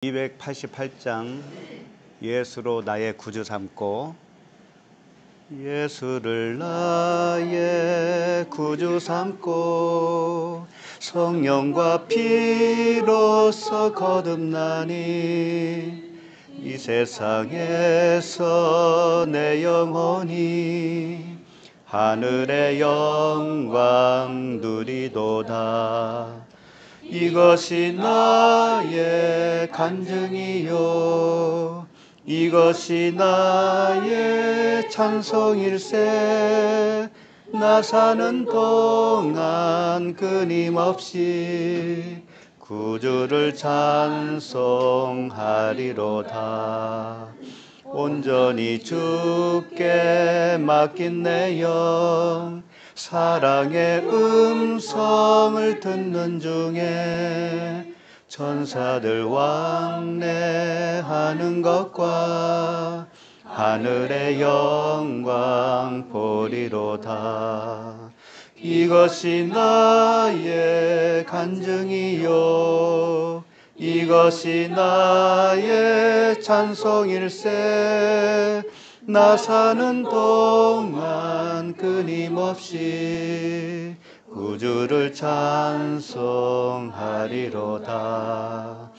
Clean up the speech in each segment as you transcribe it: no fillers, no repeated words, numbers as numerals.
288장 예수로 나의 구주 삼고. 예수를 나의 구주 삼고 성령과 피로써 거듭나니 이 세상에서 내 영혼이 하늘의 영광 누리도다. 이것이 나의 간증이요 이것이 나의 찬송일세. 나 사는 동안 끊임없이 구주를 찬송하리로다. 온전히 주께 맡긴 내 영 사랑의 음성을 듣는 중에 천사들 왕래하는 것과 하늘의 영광 보리로다. 이것이 나의 간증이요 이것이 나의 찬송일세. 나 사는 동안 끊임없이 구주를 찬송하리로다.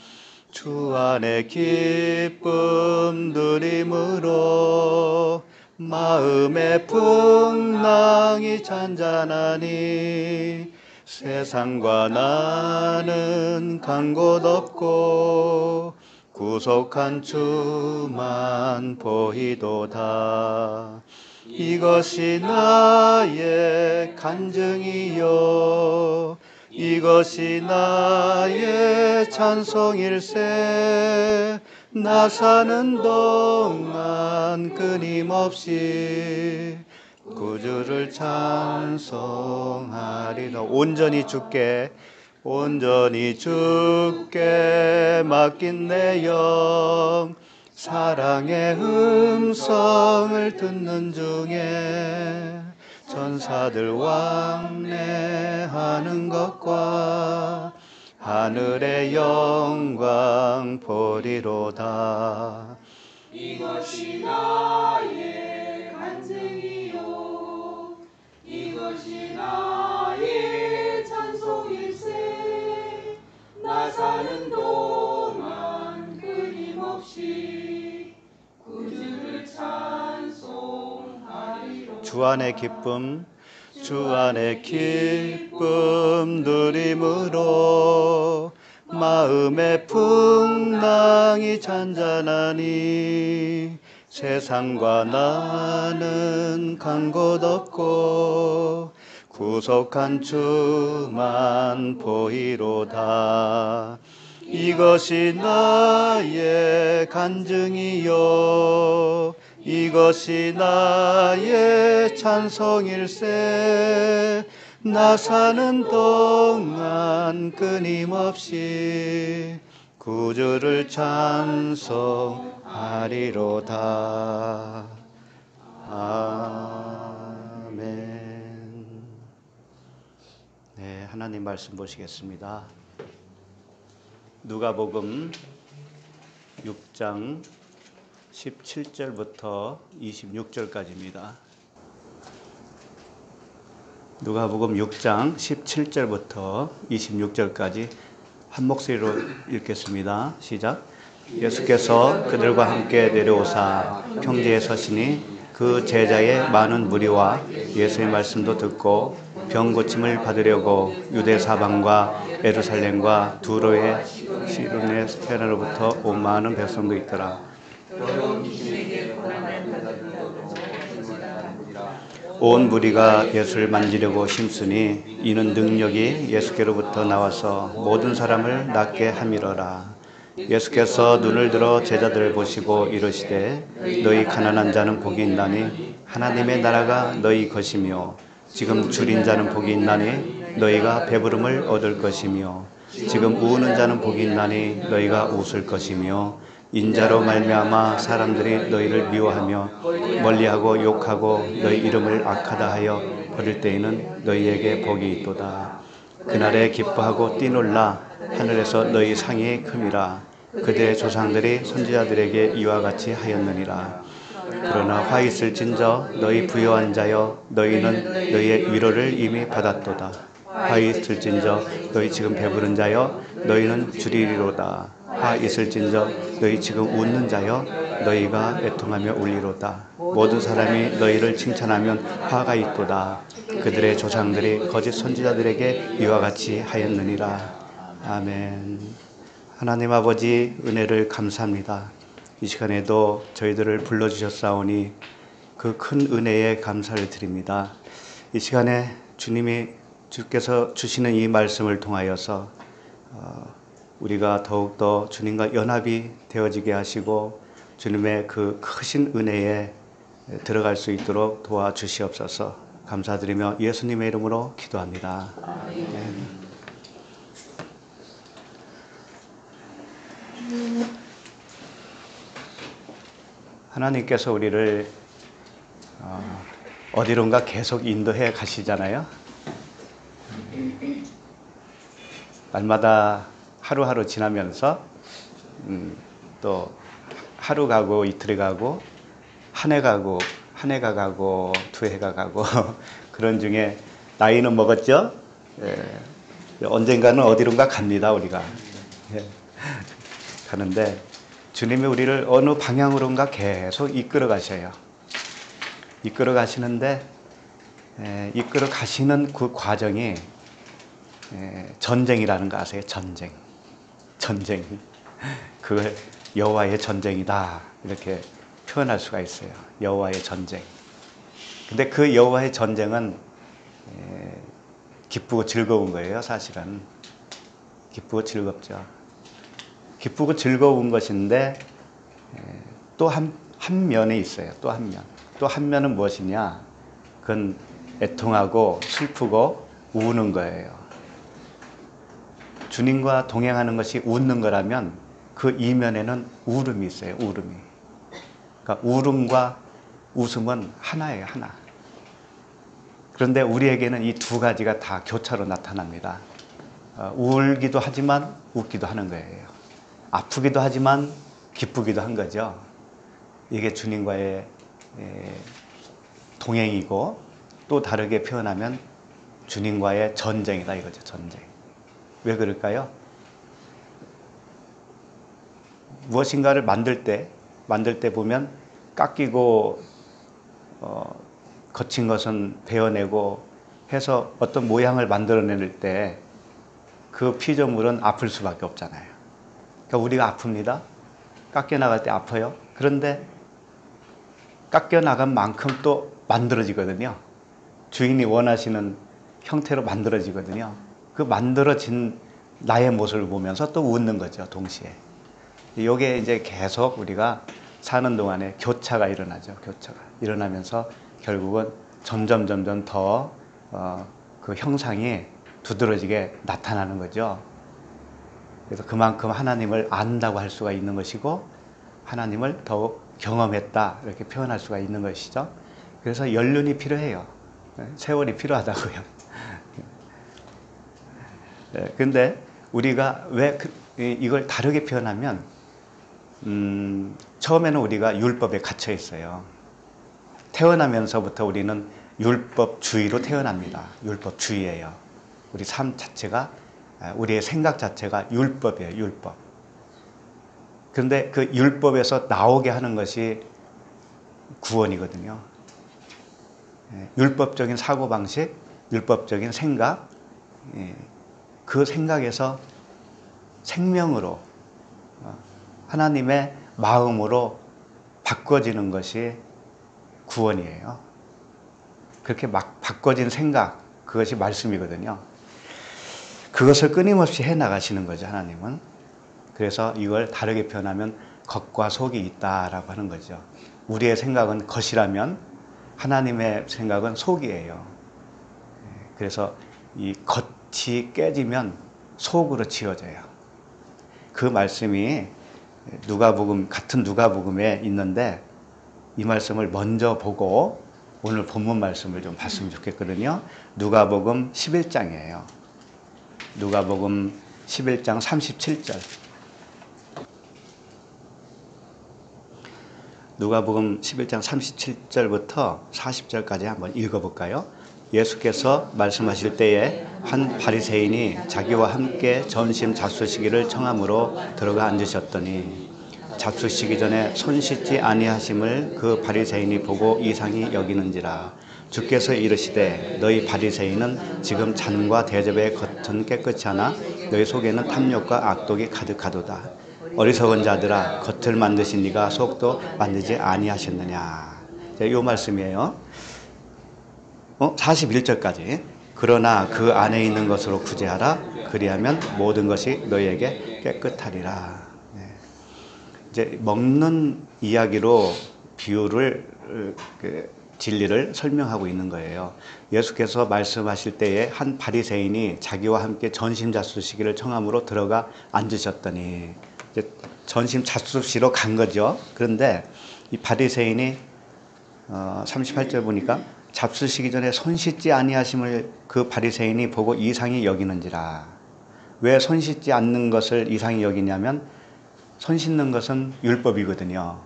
주 안에 기쁨 누림으로 마음의 풍랑이 잔잔하니 세상과 나는 간 곳 없고 구속한 주만 보이도다. 이것이 나의 간증이요 이것이 나의 찬송일세. 나 사는 동안 끊임없이 구주를 찬송하리라. 온전히 주께 맡긴 내 영 사랑의 음성을 듣는 중에 천사들 왕래하는 것과 하늘의 영광 보리로다. 이것이 나의 간증이요 이것이 나의 찬송일세. 나 사는 동안 끊임없이 구주를 찬송하리로다. 주 안의 기쁨 누림으로 마음의 풍랑이 잔잔하니 세상과 나는 간 곳 없고 구속한 주만 보이로다. 이것이 나의 간증이요 이것이 나의 찬송일세. 나 사는 동안 끊임없이 구주를 찬송하리로다. 아멘. 네, 하나님 말씀 보시겠습니다. 누가복음 6장 17절부터 26절까지입니다. 누가복음 6장 17절부터 26절까지 한 목소리로 읽겠습니다. 시작. 예수께서 그들과 함께 내려오사 평지에 서시니 그 제자의 많은 무리와 예수의 말씀도 듣고 병 고침을 받으려고 유대 사방과 예루살렘과 두로의 시돈의 스테나로부터 온 많은 백성도 있더라. 온 무리가 예수를 만지려고 힘쓰니 이는 능력이 예수께로부터 나와서 모든 사람을 낫게 함이러라. 예수께서 눈을 들어 제자들을 보시고 이르시되 너희 가난한 자는 복이 있나니 하나님의 나라가 너희 것이며 지금 줄인 자는 복이 있나니 너희가 배부름을 얻을 것이며 지금 우는 자는 복이 있나니 너희가 웃을 것이며 인자로 말미암아 사람들이 너희를 미워하며 멀리하고 욕하고 너희 이름을 악하다 하여 버릴 때에는 너희에게 복이 있도다. 그날에 기뻐하고 뛰놀라 하늘에서 너희 상이 큼이라. 그들의 조상들이 선지자들에게 이와 같이 하였느니라. 그러나 화 있을진저 너희 부요한 자여 너희는 너희의 위로를 이미 받았도다. 화 있을진저 너희 지금 배부른 자여 너희는 주리리로다. 화 있을진저 너희 지금 웃는 자여 너희가 애통하며 울리로다. 모든 사람이 너희를 칭찬하면 화가 있도다. 그들의 조상들이 거짓 선지자들에게 이와 같이 하였느니라. 아멘. 하나님 아버지 은혜를 감사합니다. 이 시간에도 저희들을 불러주셨사오니 그 큰 은혜에 감사를 드립니다. 이 시간에 주께서 주시는 이 말씀을 통하여서 우리가 더욱더 주님과 연합이 되어지게 하시고 주님의 그 크신 은혜에 들어갈 수 있도록 도와주시옵소서. 감사드리며 예수님의 이름으로 기도합니다. 아멘. 하나님께서 우리를 어디론가 계속 인도해 가시잖아요. 날마다 하루하루 지나면서 또 하루 가고 이틀이 가고 한 해가 가고 두 해가 가고 그런 중에 나이는 먹었죠. 언젠가는 어디론가 갑니다. 우리가 가는데 주님이 우리를 어느 방향으론가 계속 이끌어 가셔요. 이끌어 가시는데 이끌어 가시는 그 과정이 전쟁이라는 거 아세요? 전쟁. 그걸 여호와의 전쟁이다 이렇게 표현할 수가 있어요. 여호와의 전쟁. 근데 그 여호와의 전쟁은 기쁘고 즐거운 거예요. 사실은 기쁘고 즐겁죠. 기쁘고 즐거운 것인데 또 한 면에 있어요. 또 한 면. 또 한 면은 무엇이냐? 그건 애통하고 슬프고 우는 거예요. 주님과 동행하는 것이 웃는 거라면 그 이면에는 울음이 있어요. 울음이. 그러니까 울음과 웃음은 하나예요. 하나. 그런데 우리에게는 이 두 가지가 다 교차로 나타납니다. 울기도 하지만 웃기도 하는 거예요. 아프기도 하지만 기쁘기도 한 거죠. 이게 주님과의 동행이고 또 다르게 표현하면 주님과의 전쟁이다 이거죠. 전쟁. 왜 그럴까요? 무엇인가를 만들 때 보면 깎이고 거친 것은 베어내고 해서 어떤 모양을 만들어낼 때 그 피조물은 아플 수밖에 없잖아요. 그러니까 우리가 아픕니다. 깎여 나갈 때 아파요. 그런데 깎여 나간 만큼 또 만들어지거든요. 주인이 원하시는 형태로 만들어지거든요. 그 만들어진 나의 모습을 보면서 또 웃는 거죠. 동시에. 이게 이제 계속 우리가 사는 동안에 교차가 일어나죠. 교차가 일어나면서 결국은 점점 더 그 형상이 두드러지게 나타나는 거죠. 그래서 그만큼 하나님을 안다고 할 수가 있는 것이고 하나님을 더욱 경험했다 이렇게 표현할 수가 있는 것이죠. 그래서 연륜이 필요해요. 세월이 필요하다고요. 근데 우리가 왜 이걸 다르게 표현하면 처음에는 우리가 율법에 갇혀 있어요. 태어나면서부터 우리는 율법주의로 태어납니다. 율법주의예요. 우리 삶 자체가 우리의 생각 자체가 율법이에요. 율법. 그런데 그 율법에서 나오게 하는 것이 구원이거든요. 율법적인 사고방식, 율법적인 생각, 그 생각에서 생명으로 하나님의 마음으로 바꿔지는 것이 구원이에요. 그렇게 막 바꿔진 생각, 그것이 말씀이거든요. 그것을 끊임없이 해나가시는 거죠, 하나님은. 그래서 이걸 다르게 표현하면 겉과 속이 있다라고 하는 거죠. 우리의 생각은 겉이라면 하나님의 생각은 속이에요. 그래서 이 겉이 깨지면 속으로 지어져요. 그 말씀이 같은 누가복음에 있는데 이 말씀을 먼저 보고 오늘 본문 말씀을 좀 봤으면 좋겠거든요. 누가복음 11장이에요. 누가복음 11장 37절. 누가복음 11장 37절부터 40절까지 한번 읽어볼까요? 예수께서 말씀하실 때에 한 바리새인이 자기와 함께 점심 잡수시기를 청함으로 들어가 앉으셨더니 잡수시기 전에 손 씻지 아니하심을 그 바리새인이 보고 이상히 여기는지라. 주께서 이르시되 너희 바리새인은 지금 잔과 대접의 겉은 깨끗이 하나 너희 속에는 탐욕과 악독이 가득하도다. 어리석은 자들아, 겉을 만드신 네가 속도 만들지 아니하셨느냐. 이 말씀이에요. 41절까지. 그러나 그 안에 있는 것으로 구제하라. 그리하면 모든 것이 너희에게 깨끗하리라. 이제 먹는 이야기로 비유를 진리를 설명하고 있는 거예요. 예수께서 말씀하실 때에 한 바리새인이 자기와 함께 전심 잡수시기를 청함으로 들어가 앉으셨더니 이제 전심 잡수시러 간 거죠. 그런데 이 바리새인이 38절 보니까 잡수시기 전에 손 씻지 아니하심을 그 바리새인이 보고 이상히 여기는지라. 왜 손 씻지 않는 것을 이상히 여기냐면 손 씻는 것은 율법이거든요.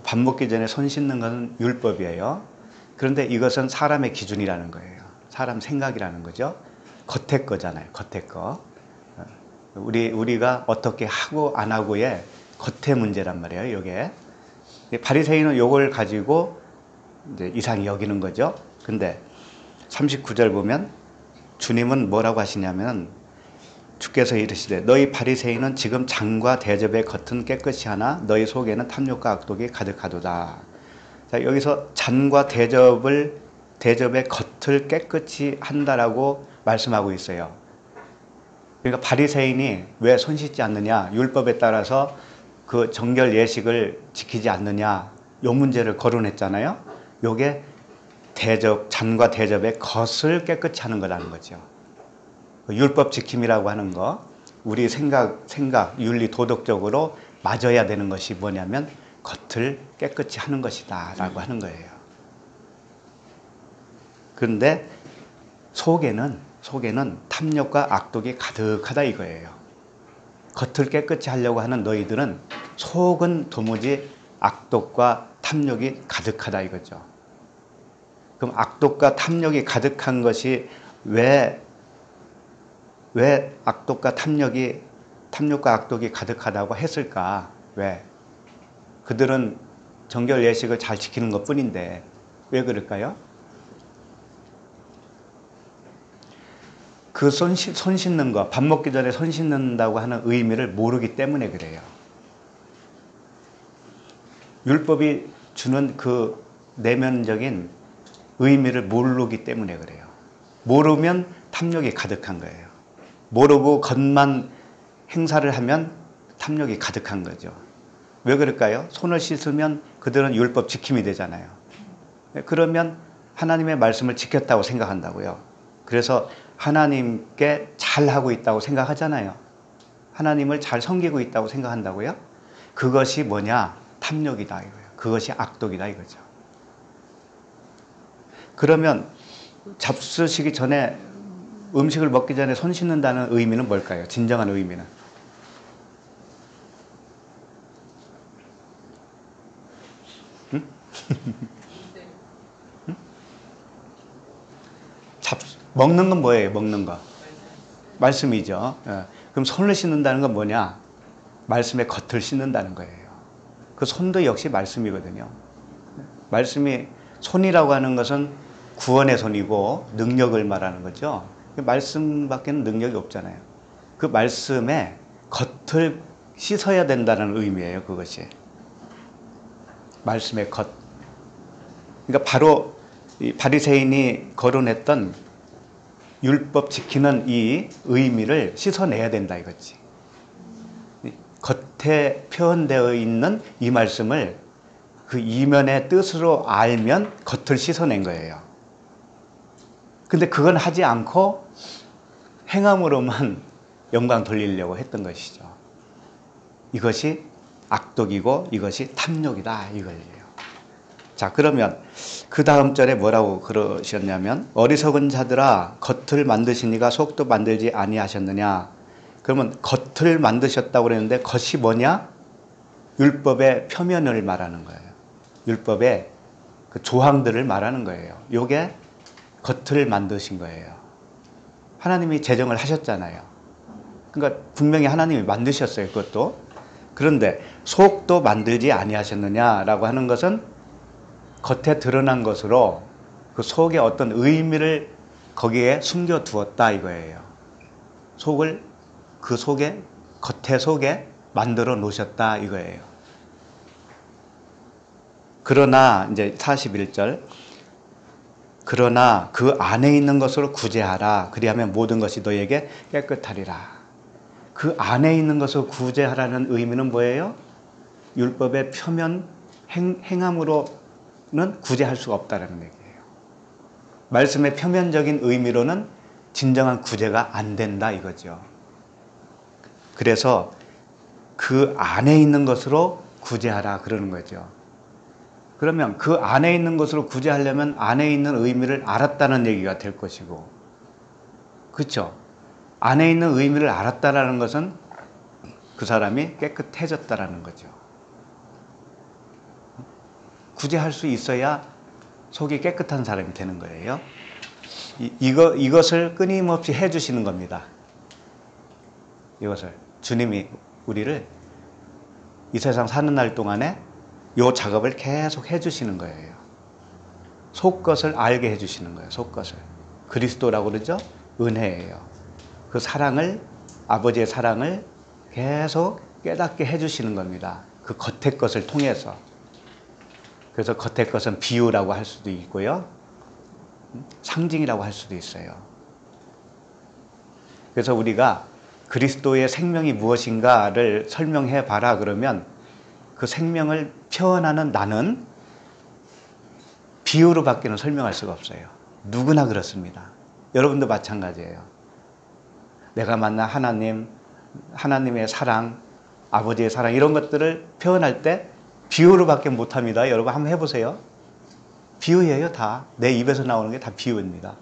밥 먹기 전에 손 씻는 것은 율법이에요. 그런데 이것은 사람의 기준이라는 거예요. 사람 생각이라는 거죠. 겉에 거잖아요. 겉에 거. 우리가 어떻게 하고 안 하고의 겉의 문제란 말이에요. 이게 바리새인은 이걸 가지고 이제 이상히 여기는 거죠. 근데 39절 보면 주님은 뭐라고 하시냐면 주께서 이르시되 너희 바리새인은 지금 잔과 대접의 겉은 깨끗이 하나 너희 속에는 탐욕과 악독이 가득하도다. 자, 여기서 잔과 대접의 겉을 깨끗이 한다라고 말씀하고 있어요. 그러니까 바리새인이 왜 손 씻지 않느냐, 율법에 따라서 그 정결 예식을 지키지 않느냐, 요 문제를 거론했잖아요. 요게 잔과 대접의 겉을 깨끗이 하는 거라는 거죠. 율법 지킴이라고 하는 거, 우리 생각, 윤리, 도덕적으로 맞아야 되는 것이 뭐냐면 겉을 깨끗이 하는 것이다 라고 하는 거예요. 그런데 속에는 탐욕과 악독이 가득하다 이거예요. 겉을 깨끗이 하려고 하는 너희들은 속은 도무지 악독과 탐욕이 가득하다 이거죠. 그럼 악독과 탐욕이 가득한 것이 왜 탐욕과 악독이 가득하다고 했을까? 왜? 그들은 정결 예식을 잘 지키는 것 뿐인데 왜 그럴까요? 그 손 씻는 거, 밥 먹기 전에 손 씻는다고 하는 의미를 모르기 때문에 그래요. 율법이 주는 그 내면적인 의미를 모르기 때문에 그래요. 모르면 탐욕이 가득한 거예요. 모르고 겉만 행사를 하면 탐욕이 가득한 거죠. 왜 그럴까요? 손을 씻으면 그들은 율법 지킴이 되잖아요. 그러면 하나님의 말씀을 지켰다고 생각한다고요. 그래서 하나님께 잘하고 있다고 생각하잖아요. 하나님을 잘 섬기고 있다고 생각한다고요. 그것이 뭐냐? 탐욕이다 이거예요. 그것이 악독이다 이거죠. 그러면 잡수시기 전에 음식을 먹기 전에 손 씻는다는 의미는 뭘까요? 진정한 의미는. 응? 응? 먹는 건 뭐예요? 먹는 거. 말씀이죠. 그럼 손을 씻는다는 건 뭐냐? 말씀의 겉을 씻는다는 거예요. 그 손도 역시 말씀이거든요. 말씀이, 손이라고 하는 것은 구원의 손이고 능력을 말하는 거죠. 말씀밖에는 능력이 없잖아요. 그 말씀의 겉을 씻어야 된다는 의미예요. 그것이 말씀의 겉. 그러니까 바로 이 바리새인이 거론했던 율법 지키는 이 의미를 씻어내야 된다 이거지. 겉에 표현되어 있는 이 말씀을 그 이면의 뜻으로 알면 겉을 씻어낸 거예요. 근데 그건 하지 않고 행함으로만 영광 돌리려고 했던 것이죠. 이것이 악독이고 이것이 탐욕이다 이거예요. 자, 그러면 그 다음 절에 뭐라고 그러셨냐면 어리석은 자들아 겉을 만드신 이가 속도 만들지 아니하셨느냐. 그러면 겉을 만드셨다고 그랬는데 겉이 뭐냐? 율법의 표면을 말하는 거예요. 율법의 그 조항들을 말하는 거예요. 요게 겉을 만드신 거예요. 하나님이 제정을 하셨잖아요. 그러니까 분명히 하나님이 만드셨어요. 그것도. 그런데 속도 만들지 아니하셨느냐라고 하는 것은 겉에 드러난 것으로 그 속에 어떤 의미를 거기에 숨겨두었다 이거예요. 속을 그 속에 겉에 속에 만들어 놓으셨다 이거예요. 그러나 이제 41절 그러나 그 안에 있는 것으로 구제하라. 그리하면 모든 것이 너에게 깨끗하리라. 그 안에 있는 것을 구제하라는 의미는 뭐예요? 율법의 표면 행함으로는 구제할 수가 없다는 얘기예요. 말씀의 표면적인 의미로는 진정한 구제가 안 된다 이거죠. 그래서 그 안에 있는 것으로 구제하라 그러는 거죠. 그러면 그 안에 있는 것으로 구제하려면 안에 있는 의미를 알았다는 얘기가 될 것이고, 그렇죠? 안에 있는 의미를 알았다라는 것은 그 사람이 깨끗해졌다라는 거죠. 구제할 수 있어야 속이 깨끗한 사람이 되는 거예요. 이것을 끊임없이 해주시는 겁니다. 이것을 주님이 우리를 이 세상 사는 날 동안에 이 작업을 계속 해주시는 거예요. 속것을 알게 해주시는 거예요. 속것을. 그리스도라고 그러죠? 은혜예요. 그 사랑을, 아버지의 사랑을 계속 깨닫게 해주시는 겁니다. 그 겉의 것을 통해서. 그래서 겉의 것은 비유라고 할 수도 있고요. 상징이라고 할 수도 있어요. 그래서 우리가 그리스도의 생명이 무엇인가를 설명해 봐라 그러면 그 생명을 표현하는 나는 비유로 밖에는 설명할 수가 없어요. 누구나 그렇습니다. 여러분도 마찬가지예요. 내가 만난 하나님, 하나님의 사랑, 아버지의 사랑 이런 것들을 표현할 때 비유로 밖에 못합니다. 여러분 한번 해보세요. 비유예요 다. 내 입에서 나오는 게 다 비유입니다.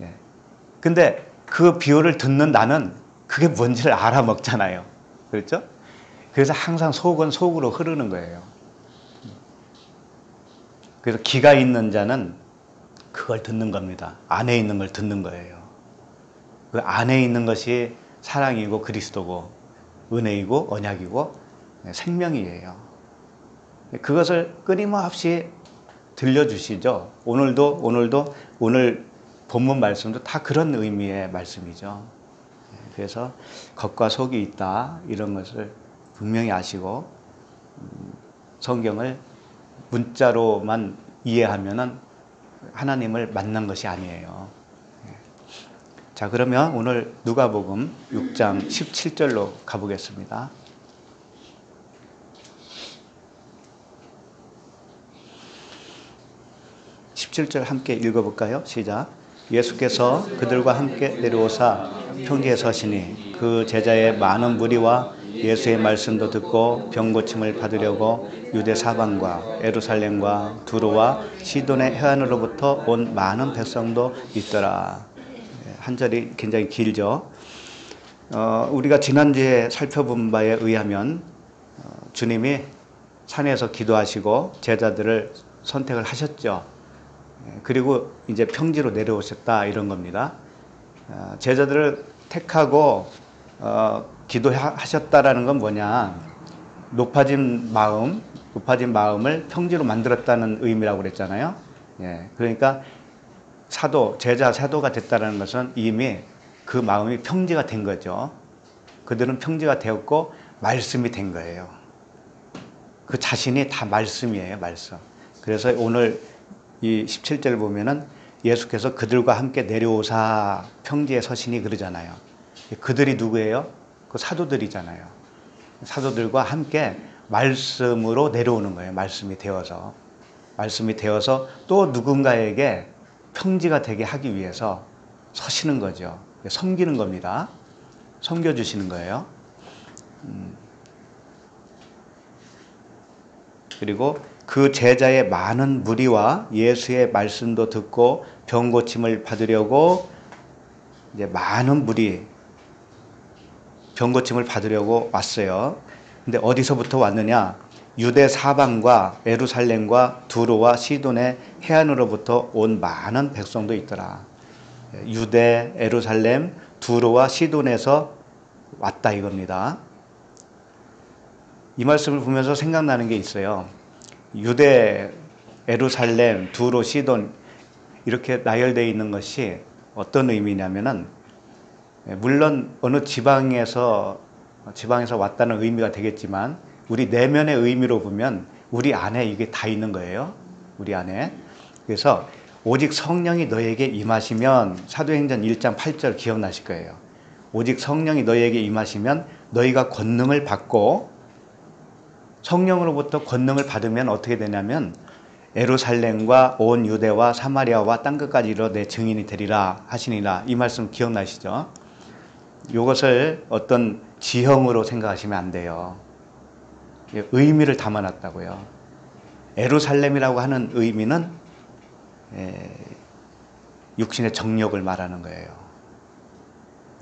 예. 근데 그 비유를 듣는 나는 그게 뭔지를 알아먹잖아요. 그렇죠? 그래서 항상 속은 속으로 흐르는 거예요. 그래서 귀가 있는 자는 그걸 듣는 겁니다. 안에 있는 걸 듣는 거예요. 그 안에 있는 것이 사랑이고 그리스도고 은혜이고 언약이고 생명이에요. 그것을 끊임없이 들려주시죠. 오늘도 오늘 본문 말씀도 다 그런 의미의 말씀이죠. 그래서 겉과 속이 있다 이런 것을 분명히 아시고 성경을 문자로만 이해하면은 하나님을 만난 것이 아니에요. 자, 그러면 오늘 누가복음 6장 17절로 가보겠습니다. (17절) 함께 읽어볼까요? 시작. 예수께서 그들과 함께 내려오사 평지에 서시니 그 제자의 많은 무리와 예수의 말씀도 듣고 병 고침을 받으려고 유대 사방과 예루살렘과 두로와 시돈의 해안으로부터 온 많은 백성도 있더라. 한 절이 굉장히 길죠. 우리가 지난주에 살펴본 바에 의하면 주님이 산에서 기도하시고 제자들을 선택을 하셨죠. 그리고 이제 평지로 내려오셨다 이런 겁니다. 제자들을 택하고 기도하셨다라는 건 뭐냐? 높아진 마음을 평지로 만들었다는 의미라고 그랬잖아요. 예, 그러니까 제자 사도가 됐다는 것은 이미 그 마음이 평지가 된 거죠. 그들은 평지가 되었고 말씀이 된 거예요. 그 자신이 다 말씀이에요, 말씀. 그래서 오늘 이 17절 보면은 예수께서 그들과 함께 내려오사 평지에 서시니 그러잖아요. 그들이 누구예요? 그 사도들이잖아요. 사도들과 함께 말씀으로 내려오는 거예요. 말씀이 되어서 또 누군가에게 평지가 되게 하기 위해서 서시는 거죠. 섬기는 겁니다. 섬겨주시는 거예요. 그리고 그 제자의 많은 무리와 예수의 말씀도 듣고 병 고침을 받으려고 이제 많은 무리 병 고침을 받으려고 왔어요. 근데 어디서부터 왔느냐? 유대 사방과 예루살렘과 두로와 시돈의 해안으로부터 온 많은 백성도 있더라. 유대, 예루살렘, 두로와 시돈에서 왔다 이겁니다. 이 말씀을 보면서 생각나는 게 있어요. 유대, 예루살렘, 두로, 시돈 이렇게 나열되어 있는 것이 어떤 의미냐면은, 물론 어느 지방에서 왔다는 의미가 되겠지만 우리 내면의 의미로 보면 우리 안에 이게 다 있는 거예요. 우리 안에. 그래서 오직 성령이 너에게 임하시면, 사도행전 1장 8절 기억나실 거예요. 오직 성령이 너에게 임하시면 너희가 권능을 받고, 성령으로부터 권능을 받으면 어떻게 되냐면 예루살렘과 온 유대와 사마리아와 땅끝까지 이르러 내 증인이 되리라 하시니라. 이 말씀 기억나시죠? 이것을 어떤 지형으로 생각하시면 안 돼요. 의미를 담아놨다고요. 예루살렘이라고 하는 의미는 육신의 정욕을 말하는 거예요.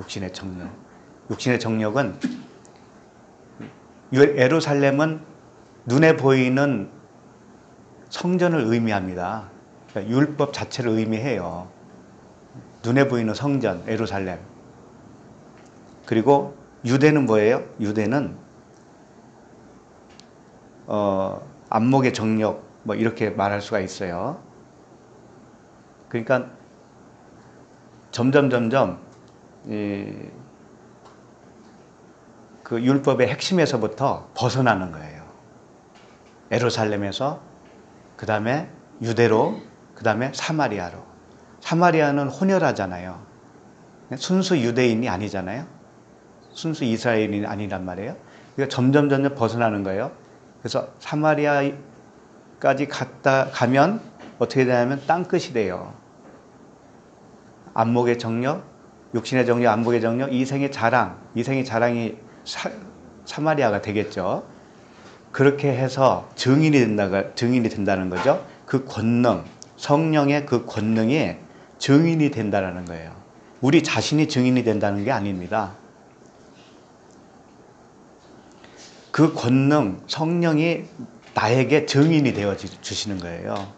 육신의 정욕. 육신의 정욕은, 예루살렘은 눈에 보이는 성전을 의미합니다. 그러니까 율법 자체를 의미해요. 눈에 보이는 성전, 예루살렘. 그리고 유대는 뭐예요? 유대는 안목의 정욕, 뭐 이렇게 말할 수가 있어요. 그러니까 점점 그 율법의 핵심에서부터 벗어나는 거예요. 예루살렘에서, 그 다음에 유대로, 그 다음에 사마리아로. 사마리아는 혼혈하잖아요. 순수 유대인이 아니잖아요. 순수 이스라엘인이 아니란 말이에요. 그러니까 점점 벗어나는 거예요. 그래서 사마리아까지 가면 어떻게 되냐면 땅끝이 돼요. 안목의 정욕, 육신의 정욕, 안목의 정욕, 이생의 자랑이 사마리아가 되겠죠. 그렇게 해서 증인이 된다는 거죠. 그 권능, 성령의 그 권능이 증인이 된다는 거예요. 우리 자신이 증인이 된다는 게 아닙니다. 그 권능, 성령이 나에게 증인이 되어 주시는 거예요.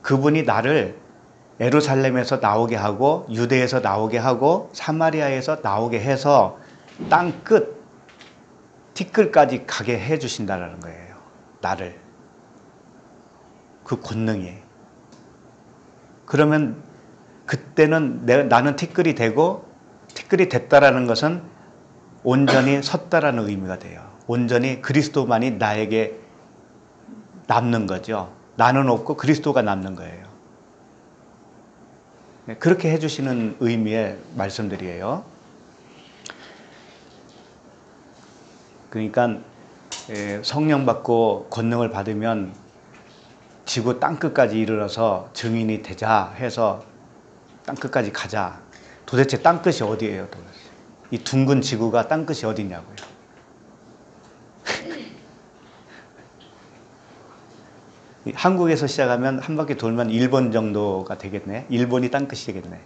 그분이 나를 예루살렘에서 나오게 하고, 유대에서 나오게 하고, 사마리아에서 나오게 해서 땅끝, 티끌까지 가게 해 주신다는 거예요. 나를. 그 권능이. 그러면 그때는 나는 티끌이 되고, 티끌이 됐다라는 것은 온전히 섰다라는 의미가 돼요. 온전히 그리스도만이 나에게 남는 거죠. 나는 없고 그리스도가 남는 거예요. 그렇게 해주시는 의미의 말씀들이에요. 그러니까 성령 받고 권능을 받으면 지구 땅끝까지 이르러서 증인이 되자 해서 땅끝까지 가자. 도대체 땅끝이 어디예요? 도대체. 이 둥근 지구가 땅끝이 어디냐고요. 한국에서 시작하면 한 바퀴 돌면 일본 정도가 되겠네. 일본이 땅끝이 되겠네.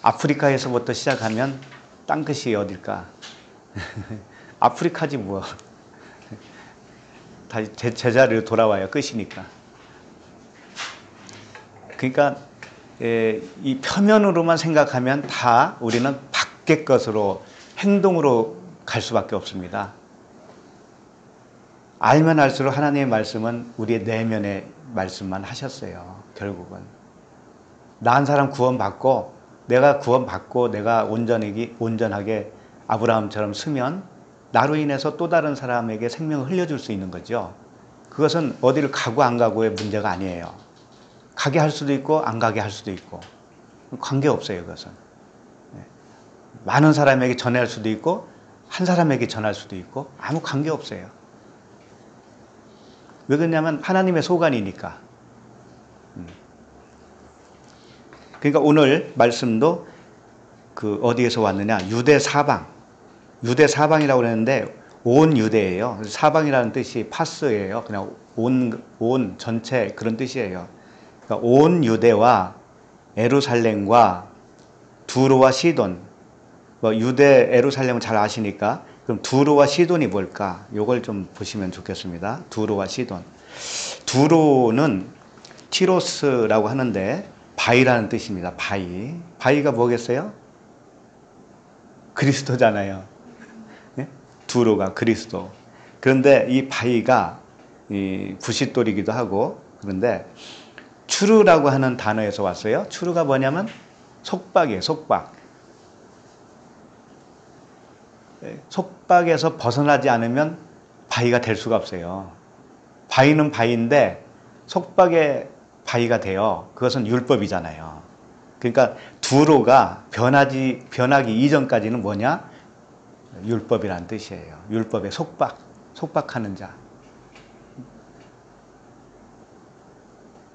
아프리카에서부터 시작하면 땅끝이 어딜까? 아프리카지 뭐. 다시 제자리로 돌아와요. 끝이니까. 그러니까 이 표면으로만 생각하면 다 우리는 밖의 것으로, 행동으로 갈 수밖에 없습니다. 알면 알수록 하나님의 말씀은 우리의 내면의 말씀만 하셨어요. 결국은 나 한 사람 구원받고, 내가 온전하게 아브라함처럼 쓰면 나로 인해서 또 다른 사람에게 생명을 흘려줄 수 있는 거죠. 그것은 어디를 가고 안 가고의 문제가 아니에요. 가게 할 수도 있고 안 가게 할 수도 있고 관계없어요. 그것은 많은 사람에게 전할 수도 있고 한 사람에게 전할 수도 있고 아무 관계없어요. 왜 그러냐면 하나님의 소관이니까. 그러니까 오늘 말씀도 그 어디에서 왔느냐, 유대 사방이라고 그랬는데 온 유대예요. 사방이라는 뜻이 파스예요. 그냥 온 전체 그런 뜻이에요. 그러니까 온 유대와 예루살렘과 두로와 시돈, 유대 예루살렘은 잘 아시니까 그럼 두로와 시돈이 뭘까? 요걸 좀 보시면 좋겠습니다. 두로와 시돈. 두로는 티로스라고 하는데 바위라는 뜻입니다. 바위. 바위가 뭐겠어요? 그리스도잖아요. 예? 두로가 그리스도. 그런데 이 바위가 이 부싯돌이기도 하고, 그런데 추르라고 하는 단어에서 왔어요. 추르가 뭐냐면 속박이에요. 속박. 속박에서 벗어나지 않으면 바위가 될 수가 없어요. 바위는 바위인데 속박의 바위가 돼요. 그것은 율법이잖아요. 그러니까 두로가 변하기 이전까지는 뭐냐? 율법이란 뜻이에요. 율법의 속박하는 자.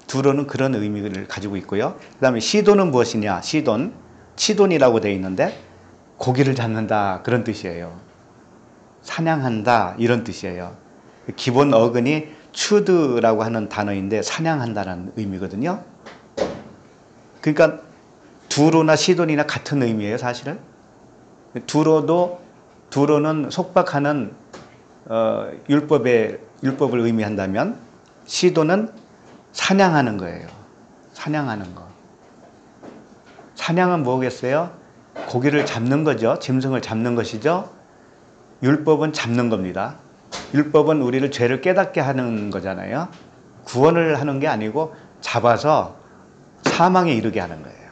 두로는 그런 의미를 가지고 있고요. 그 다음에 시돈은 무엇이냐? 치돈이라고 되어 있는데 고기를 잡는다 그런 뜻이에요. 사냥한다 이런 뜻이에요. 기본 어근이 추드라고 하는 단어인데 사냥한다는 의미거든요. 그러니까 두로나 시돈이나 같은 의미예요, 사실은. 두로는 속박하는 율법을 의미한다면 시돈은 사냥하는 거예요. 사냥하는 거. 사냥은 뭐겠어요? 고기를 잡는 거죠. 짐승을 잡는 것이죠. 율법은 잡는 겁니다. 율법은 우리를 죄를 깨닫게 하는 거잖아요. 구원을 하는 게 아니고 잡아서 사망에 이르게 하는 거예요.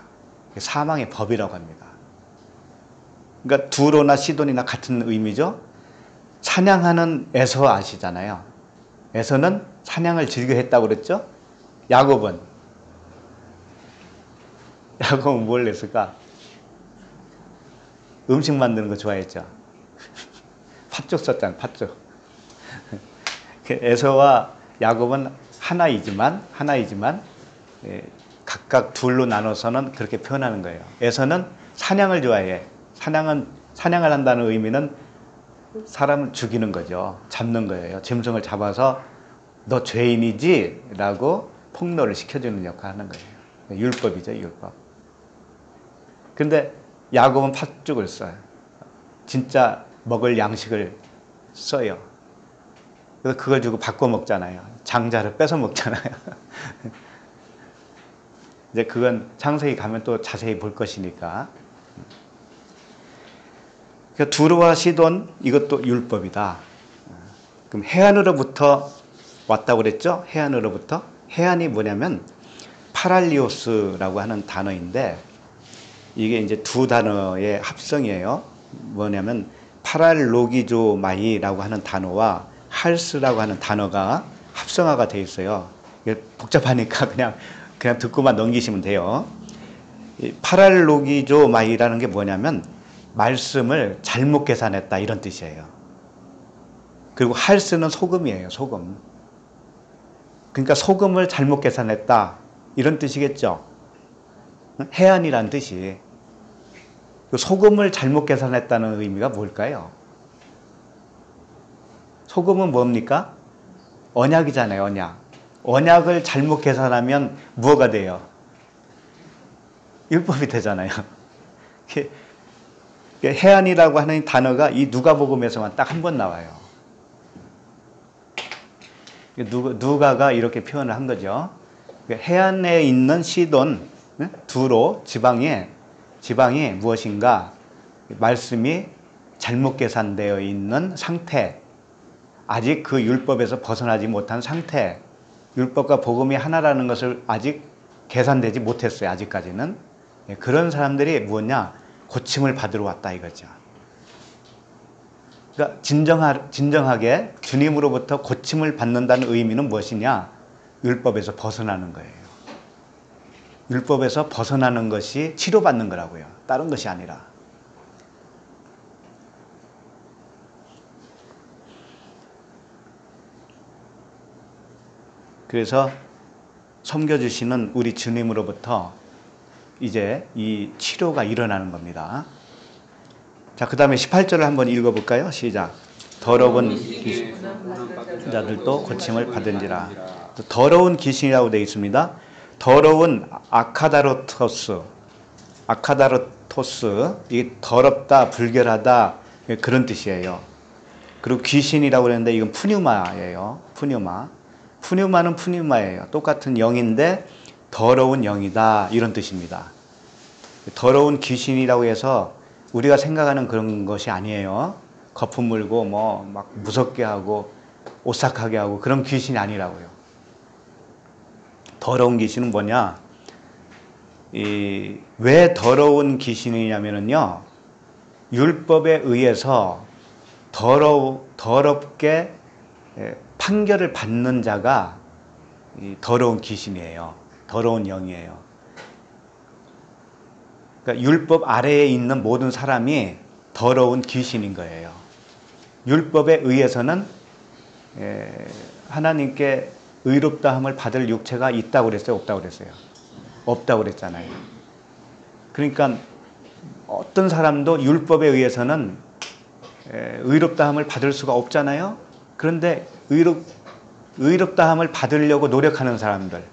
사망의 법이라고 합니다. 그러니까 두로나 시돈이나 같은 의미죠. 사냥하는 에서 아시잖아요. 에서는 사냥을 즐겨 했다고 그랬죠. 야곱은 뭘 했을까? 음식 만드는 거 좋아했죠. 팥죽 썼잖아, 팥죽. 에서와 야곱은 하나이지만 각각 둘로 나눠서는 그렇게 표현하는 거예요. 에서는 사냥을 좋아해. 사냥을 한다는 의미는 사람을 죽이는 거죠. 잡는 거예요. 짐승을 잡아서 너 죄인이지? 라고 폭로를 시켜주는 역할을 하는 거예요. 율법이죠, 율법. 근데 야곱은 팥죽을 써요. 진짜 먹을 양식을 써요. 그래서 그걸 주고 바꿔 먹잖아요. 장자를 뺏어 먹잖아요. 이제 그건 창세기 가면 또 자세히 볼 것이니까. 그러니까 두로와 시돈 이것도 율법이다. 그럼 해안으로부터 왔다고 그랬죠? 해안으로부터. 해안이 뭐냐면 파랄리오스라고 하는 단어인데 이게 이제 두 단어의 합성이에요. 뭐냐면 파랄로기조마이라고 하는 단어와 할스라고 하는 단어가 합성화가 되어 있어요. 이게 복잡하니까 그냥 듣고만 넘기시면 돼요. 이 파랄로기조마이라는 게 뭐냐면 말씀을 잘못 계산했다 이런 뜻이에요. 그리고 할스는 소금이에요. 소금. 그러니까 소금을 잘못 계산했다 이런 뜻이겠죠. 해안이란 뜻이. 소금을 잘못 계산했다는 의미가 뭘까요? 소금은 뭡니까? 언약이잖아요. 언약. 언약을 잘못 계산하면 뭐가 돼요? 율법이 되잖아요. 해안이라고 하는 단어가 이 누가복음에서만 딱 한 번 나와요. 누가가 이렇게 표현을 한 거죠. 해안에 있는 시돈, 두로, 지방이 무엇인가? 말씀이 잘못 계산되어 있는 상태, 아직 그 율법에서 벗어나지 못한 상태, 율법과 복음이 하나라는 것을 아직 계산되지 못했어요. 아직까지는. 그런 사람들이 뭐냐? 고침을 받으러 왔다 이거죠. 그러니까 진정하게 주님으로부터 고침을 받는다는 의미는 무엇이냐? 율법에서 벗어나는 거예요. 율법에서 벗어나는 것이 치료받는 거라고요. 다른 것이 아니라. 그래서 섬겨주시는 우리 주님으로부터 이제 이 치료가 일어나는 겁니다. 자, 그 다음에 18절을 한번 읽어볼까요? 시작. 더러운 자들도 고침을 받은지라. 더러운 귀신이라고 되어 있습니다. 더러운 아카다로토스, 이 더럽다, 불결하다 그런 뜻이에요. 그리고 귀신이라고 그랬는데 이건 푸뉴마예요. 푸뉴마는 푸뉴마예요. 똑같은 영인데 더러운 영이다 이런 뜻입니다. 더러운 귀신이라고 해서 우리가 생각하는 그런 것이 아니에요. 거품 물고 뭐 막 무섭게 하고 오싹하게 하고 그런 귀신이 아니라고요. 더러운 귀신은 뭐냐? 왜 더러운 귀신이냐면요, 율법에 의해서 더럽게 판결을 받는 자가 더러운 귀신이에요. 더러운 영이에요. 그러니까 율법 아래에 있는 모든 사람이 더러운 귀신인 거예요. 율법에 의해서는 하나님께 의롭다함을 받을 육체가 있다고 그랬어요? 없다고 그랬어요? 없다고 그랬잖아요. 그러니까 어떤 사람도 율법에 의해서는 의롭다함을 받을 수가 없잖아요. 그런데 의롭다함을 받으려고 노력하는 사람들,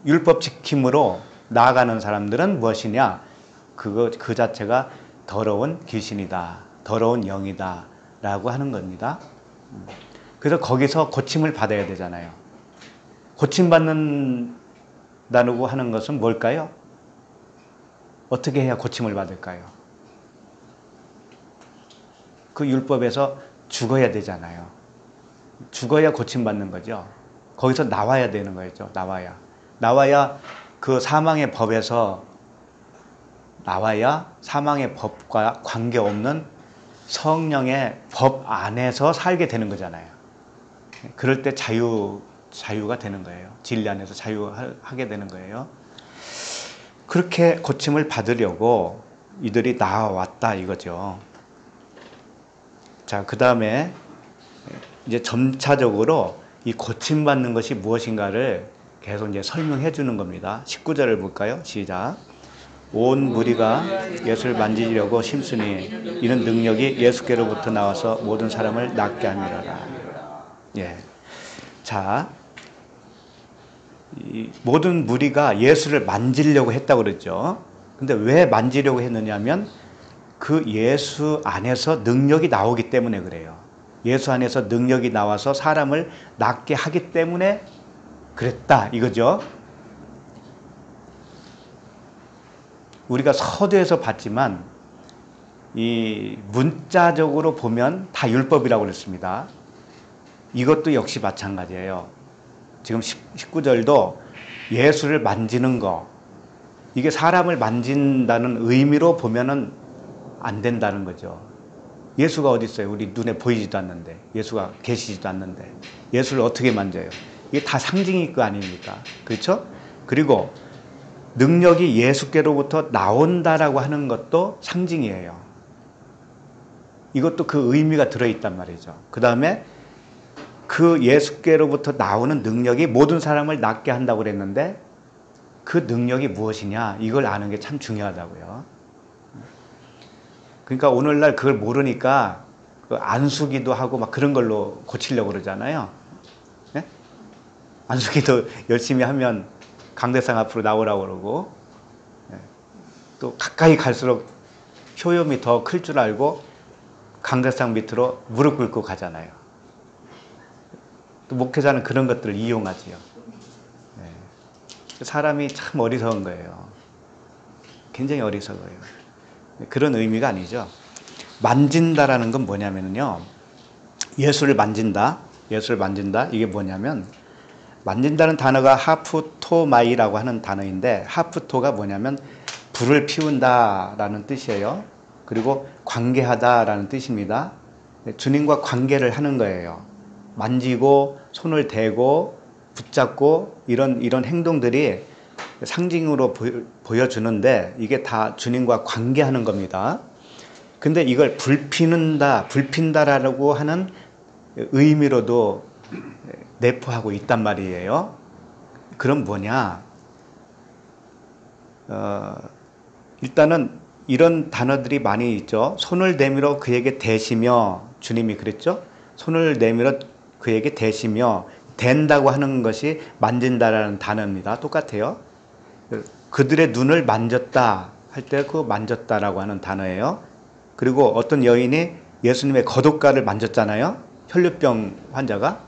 율법 지킴으로 나아가는 사람들은 무엇이냐? 그 자체가 더러운 귀신이다, 더러운 영이다 라고 하는 겁니다. 그래서 거기서 고침을 받아야 되잖아요. 고침받는다고 하는 것은 뭘까요? 어떻게 해야 고침을 받을까요? 그 율법에서 죽어야 되잖아요. 죽어야 고침받는 거죠. 거기서 나와야 되는 거죠. 나와야 그 사망의 법에서 나와야 사망의 법과 관계없는 성령의 법 안에서 살게 되는 거잖아요. 그럴 때 자유가 되는 거예요. 진리 안에서 자유하게 되는 거예요. 그렇게 고침을 받으려고 이들이 나왔다 이거죠. 자, 그 다음에 이제 점차적으로 이 고침받는 것이 무엇인가를 계속 이제 설명해 주는 겁니다. 19절을 볼까요? 시작. 온 무리가 예수를 만지려고 심쓰니 이는 능력이 예수께로부터 나와서 모든 사람을 낫게 함이로라. 예. 자, 이 모든 무리가 예수를 만지려고 했다고 그랬죠. 근데 왜 만지려고 했느냐면 그 예수 안에서 능력이 나오기 때문에 그래요. 예수 안에서 능력이 나와서 사람을 낫게 하기 때문에 그랬다 이거죠. 우리가 서두에서 봤지만 이 문자적으로 보면 다 율법이라고 그랬습니다. 이것도 역시 마찬가지예요. 지금 19절도 예수를 만지는 거, 이게 사람을 만진다는 의미로 보면은 안 된다는 거죠. 예수가 어디 있어요? 우리 눈에 보이지도 않는데, 예수가 계시지도 않는데 예수를 어떻게 만져요? 이게 다 상징일 거 아닙니까? 그렇죠? 그리고 능력이 예수께로부터 나온다라고 하는 것도 상징이에요. 이것도 그 의미가 들어있단 말이죠. 그 다음에 그 예수께로부터 나오는 능력이 모든 사람을 낫게 한다고 그랬는데 그 능력이 무엇이냐? 이걸 아는 게 참 중요하다고요. 그러니까 오늘날 그걸 모르니까 안수기도 하고 막 그런 걸로 고치려고 그러잖아요. 네? 안수기도 열심히 하면 강대상 앞으로 나오라고 그러고, 또 가까이 갈수록 효염이 더 클 줄 알고 강대상 밑으로 무릎 꿇고 가잖아요. 또 목회자는 그런 것들을 이용하지요. 사람이 참 어리석은 거예요. 굉장히 어리석어요. 그런 의미가 아니죠. 만진다라는 건 뭐냐면요, 예수를 만진다. 이게 뭐냐면, 만진다는 단어가 하프토마이라고 하는 단어인데, 하프토가 뭐냐면 불을 피운다라는 뜻이에요. 그리고 관계하다라는 뜻입니다. 주님과 관계를 하는 거예요. 만지고 손을 대고 붙잡고 이런 행동들이 상징으로 보여주는데 이게 다 주님과 관계하는 겁니다. 근데 이걸 불핀다라고 하는 의미로도 내포하고 있단 말이에요. 그럼 뭐냐? 일단은 이런 단어들이 많이 있죠. 손을 내밀어 그에게 대시며, 주님이 그랬죠. 손을 내밀어 그에게 대시며, 된다고 하는 것이 만진다라는 단어입니다. 똑같아요. 그들의 눈을 만졌다 할 때 그 만졌다라고 하는 단어예요. 그리고 어떤 여인이 예수님의 겉옷가를 만졌잖아요. 혈류병 환자가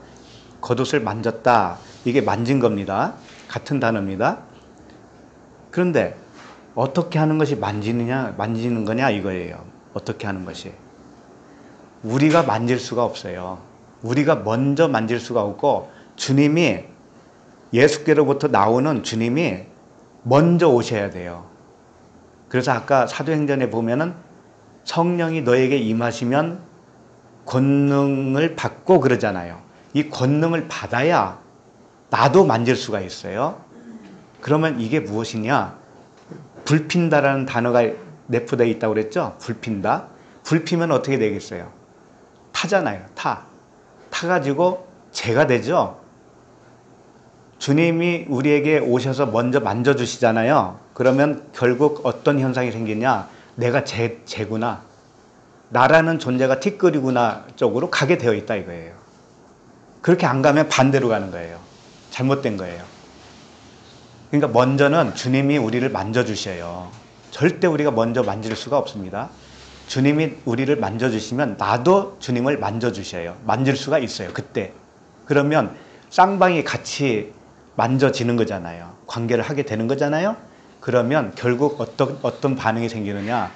겉옷을 만졌다. 이게 만진 겁니다. 같은 단어입니다. 그런데 어떻게 하는 것이 만지는 거냐 이거예요. 어떻게 하는 것이. 우리가 만질 수가 없어요. 우리가 먼저 만질 수가 없고 주님이 예수께로부터 나오는 주님이 먼저 오셔야 돼요. 그래서 아까 사도행전에 보면은 성령이 너에게 임하시면 권능을 받고 그러잖아요. 이 권능을 받아야 나도 만질 수가 있어요. 그러면 이게 무엇이냐? 불핀다라는 단어가 내포되어 있다고 그랬죠? 불핀다. 불피면 어떻게 되겠어요? 타잖아요. 타가지고 죄가 되죠? 주님이 우리에게 오셔서 먼저 만져주시잖아요. 그러면 결국 어떤 현상이 생기냐? 내가 죄구나. 나라는 존재가 티끌이구나 쪽으로 가게 되어 있다 이거예요. 그렇게 안 가면 반대로 가는 거예요. 잘못된 거예요. 그러니까 먼저는 주님이 우리를 만져주셔요. 절대 우리가 먼저 만질 수가 없습니다. 주님이 우리를 만져주시면 나도 주님을 만져주셔요. 만질 수가 있어요. 그때. 그러면 쌍방이 같이 만져지는 거잖아요. 관계를 하게 되는 거잖아요. 그러면 결국 어떤 반응이 생기느냐?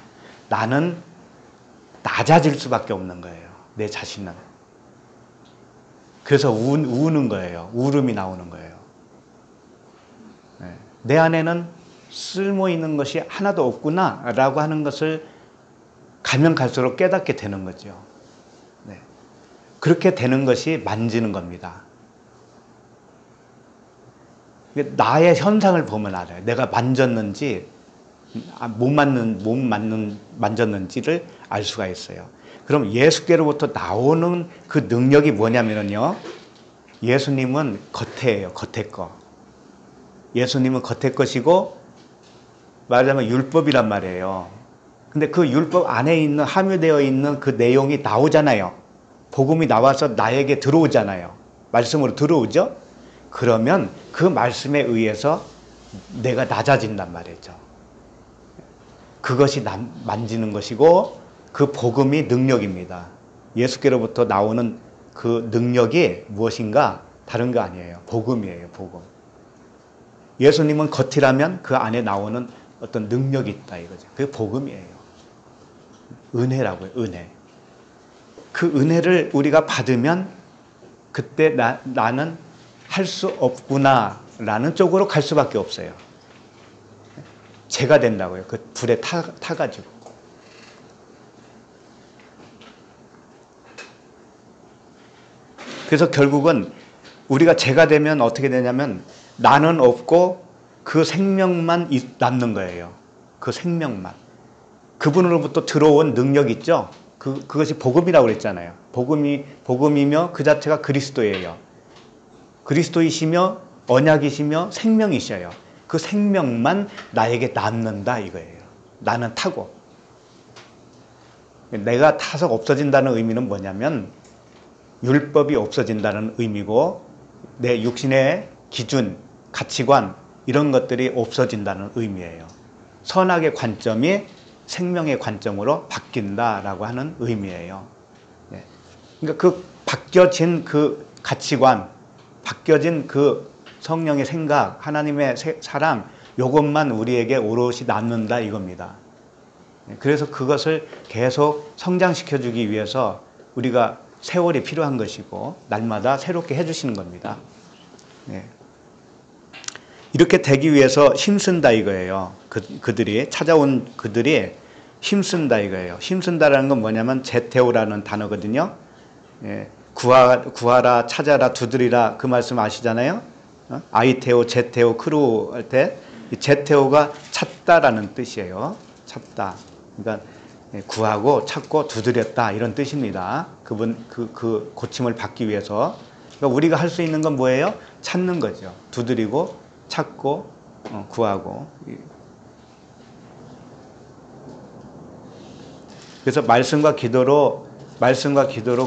나는 낮아질 수밖에 없는 거예요. 내 자신은. 그래서 우는 거예요. 울음이 나오는 거예요. 내 안에는 쓸모 있는 것이 하나도 없구나 라고 하는 것을 가면 갈수록 깨닫게 되는 거죠. 네. 그렇게 되는 것이 만지는 겁니다. 나의 현상을 보면 알아요. 내가 만졌는지 못 만졌는지를 알 수가 있어요. 그럼 예수께로부터 나오는 그 능력이 뭐냐면요. 예수님은 겉에예요. 겉에 거. 예수님은 겉에 것이고 말하자면 율법이란 말이에요. 근데 그 율법 안에 있는 함유되어 있는 그 내용이 나오잖아요. 복음이 나와서 나에게 들어오잖아요. 말씀으로 들어오죠. 그러면 그 말씀에 의해서 내가 낮아진단 말이죠. 그것이 만지는 것이고 그 복음이 능력입니다. 예수께로부터 나오는 그 능력이 무엇인가 다른 거 아니에요. 복음이에요. 복음. 예수님은 겉이라면 그 안에 나오는 어떤 능력이 있다 이거죠. 그게 복음이에요. 은혜라고요. 은혜. 그 은혜를 우리가 받으면 그때 나는 할 수 없구나 라는 쪽으로 갈 수밖에 없어요. 죄가 된다고요. 그 불에 타가지고. 그래서 결국은 우리가 죄가 되면 어떻게 되냐면 나는 없고 그 생명만 남는 거예요. 그 생명만. 그분으로부터 들어온 능력 있죠? 그것이 복음이라고 그랬잖아요. 복음이며 그 자체가 그리스도예요. 그리스도이시며 언약이시며 생명이셔요. 그 생명만 나에게 남는다 이거예요. 나는 타고. 내가 타서 없어진다는 의미는 뭐냐면 율법이 없어진다는 의미고 내 육신의 기준, 가치관 이런 것들이 없어진다는 의미예요. 선악의 관점이 생명의 관점으로 바뀐다라고 하는 의미예요. 그러니까 그 바뀌어진 그 가치관, 바뀌어진 그 성령의 생각, 하나님의 사랑 이것만 우리에게 오롯이 남는다 이겁니다. 그래서 그것을 계속 성장시켜주기 위해서 우리가 세월이 필요한 것이고 날마다 새롭게 해주시는 겁니다. 이렇게 되기 위해서 힘쓴다 이거예요. 그들이 찾아온 그들이 힘쓴다 이거예요. 힘쓴다라는 건 뭐냐면 제테오라는 단어거든요. 구하라, 찾아라, 두드리라 그 말씀 아시잖아요. 아이테오, 제테오, 크루 할 때 제테오가 찾다라는 뜻이에요. 찾다. 그러니까 구하고 찾고 두드렸다 이런 뜻입니다. 그 고침을 받기 위해서. 그러니까 우리가 할 수 있는 건 뭐예요? 찾는 거죠. 두드리고 찾고 구하고. 그래서 말씀과 기도로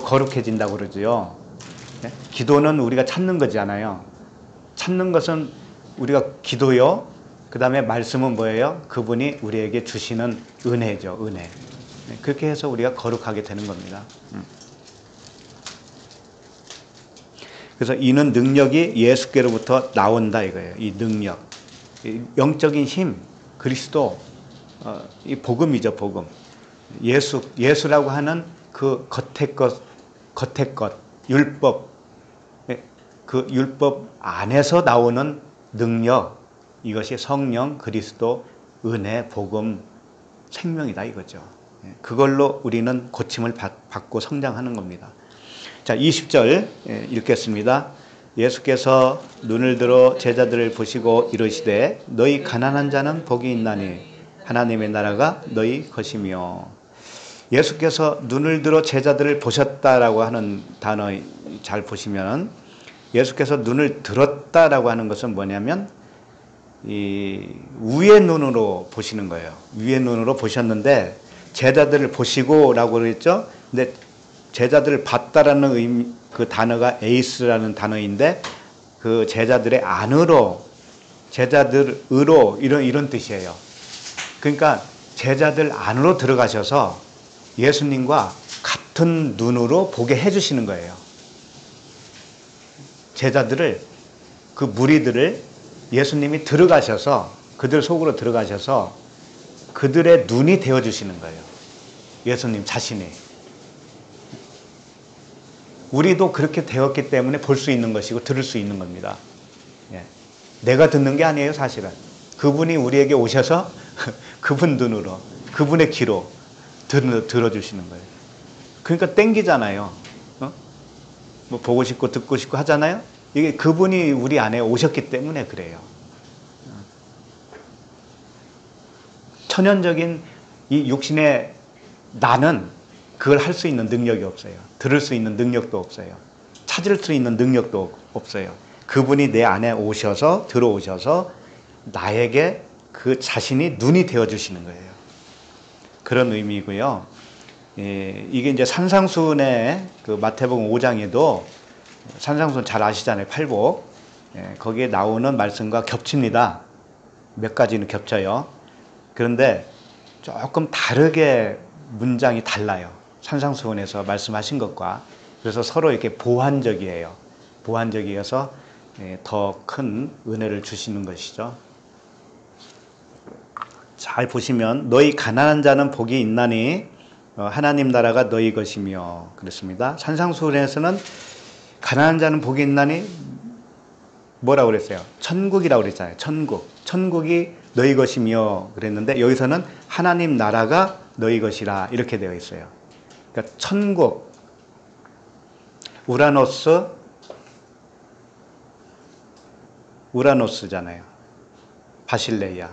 거룩해진다고 그러죠. 기도는 우리가 찾는 거잖아요. 찾는 것은 우리가 기도요. 그 다음에 말씀은 뭐예요? 그분이 우리에게 주시는 은혜죠. 은혜. 그렇게 해서 우리가 거룩하게 되는 겁니다. 그래서 이는 능력이 예수께로부터 나온다 이거예요. 이 능력, 이 영적인 힘, 그리스도, 이 복음이죠, 복음. 예수라고 하는 그 겉의 것, 율법, 그 율법 안에서 나오는 능력, 이것이 성령, 그리스도, 은혜, 복음, 생명이다 이거죠. 그걸로 우리는 고침을 받고 성장하는 겁니다. 자, 20절 읽겠습니다. 예수께서 눈을 들어 제자들을 보시고 이르시되 너희 가난한 자는 복이 있나니 하나님의 나라가 너희 것이며. 예수께서 눈을 들어 제자들을 보셨다라고 하는 단어 잘 보시면 예수께서 눈을 들었다라고 하는 것은 뭐냐면 이 위의 눈으로 보시는 거예요. 위의 눈으로 보셨는데 제자들을 보시고라고 그랬죠. 근데 제자들을 봤다라는 의미, 그 단어가 에이스라는 단어인데 그 제자들의 안으로, 제자들으로 이런 뜻이에요. 그러니까 제자들 안으로 들어가셔서 예수님과 같은 눈으로 보게 해주시는 거예요. 제자들을, 그 무리들을 예수님이 들어가셔서 그들 속으로 들어가셔서 그들의 눈이 되어주시는 거예요. 예수님 자신이. 우리도 그렇게 되었기 때문에 볼 수 있는 것이고 들을 수 있는 겁니다. 예. 내가 듣는 게 아니에요, 사실은. 그분이 우리에게 오셔서 그분 눈으로, 그분의 귀로 들어주시는 거예요. 그러니까 땡기잖아요. 뭐 보고 싶고 듣고 싶고 하잖아요. 이게 그분이 우리 안에 오셨기 때문에 그래요. 천연적인 이 육신의 나는 그걸 할 수 있는 능력이 없어요. 들을 수 있는 능력도 없어요. 찾을 수 있는 능력도 없어요. 그분이 내 안에 오셔서 들어오셔서 나에게 그 자신이 눈이 되어주시는 거예요. 그런 의미고요. 이게 이제 산상수훈의 그 마태복음 5장에도 산상수훈 잘 아시잖아요. 팔복. 거기에 나오는 말씀과 겹칩니다. 몇 가지는 겹쳐요. 그런데 조금 다르게 문장이 달라요. 산상수훈에서 말씀하신 것과. 그래서 서로 이렇게 보완적이에요. 보완적이어서 더 큰 은혜를 주시는 것이죠. 잘 보시면 너희 가난한 자는 복이 있나니 하나님 나라가 너희 것이며 그랬습니다. 산상수훈에서는 가난한 자는 복이 있나니 뭐라고 그랬어요? 천국이라고 그랬잖아요. 천국이 너희 것이며 그랬는데 여기서는 하나님 나라가 너희 것이라 이렇게 되어 있어요. 그러니까 천국, 우라노스잖아요. 바실레이아.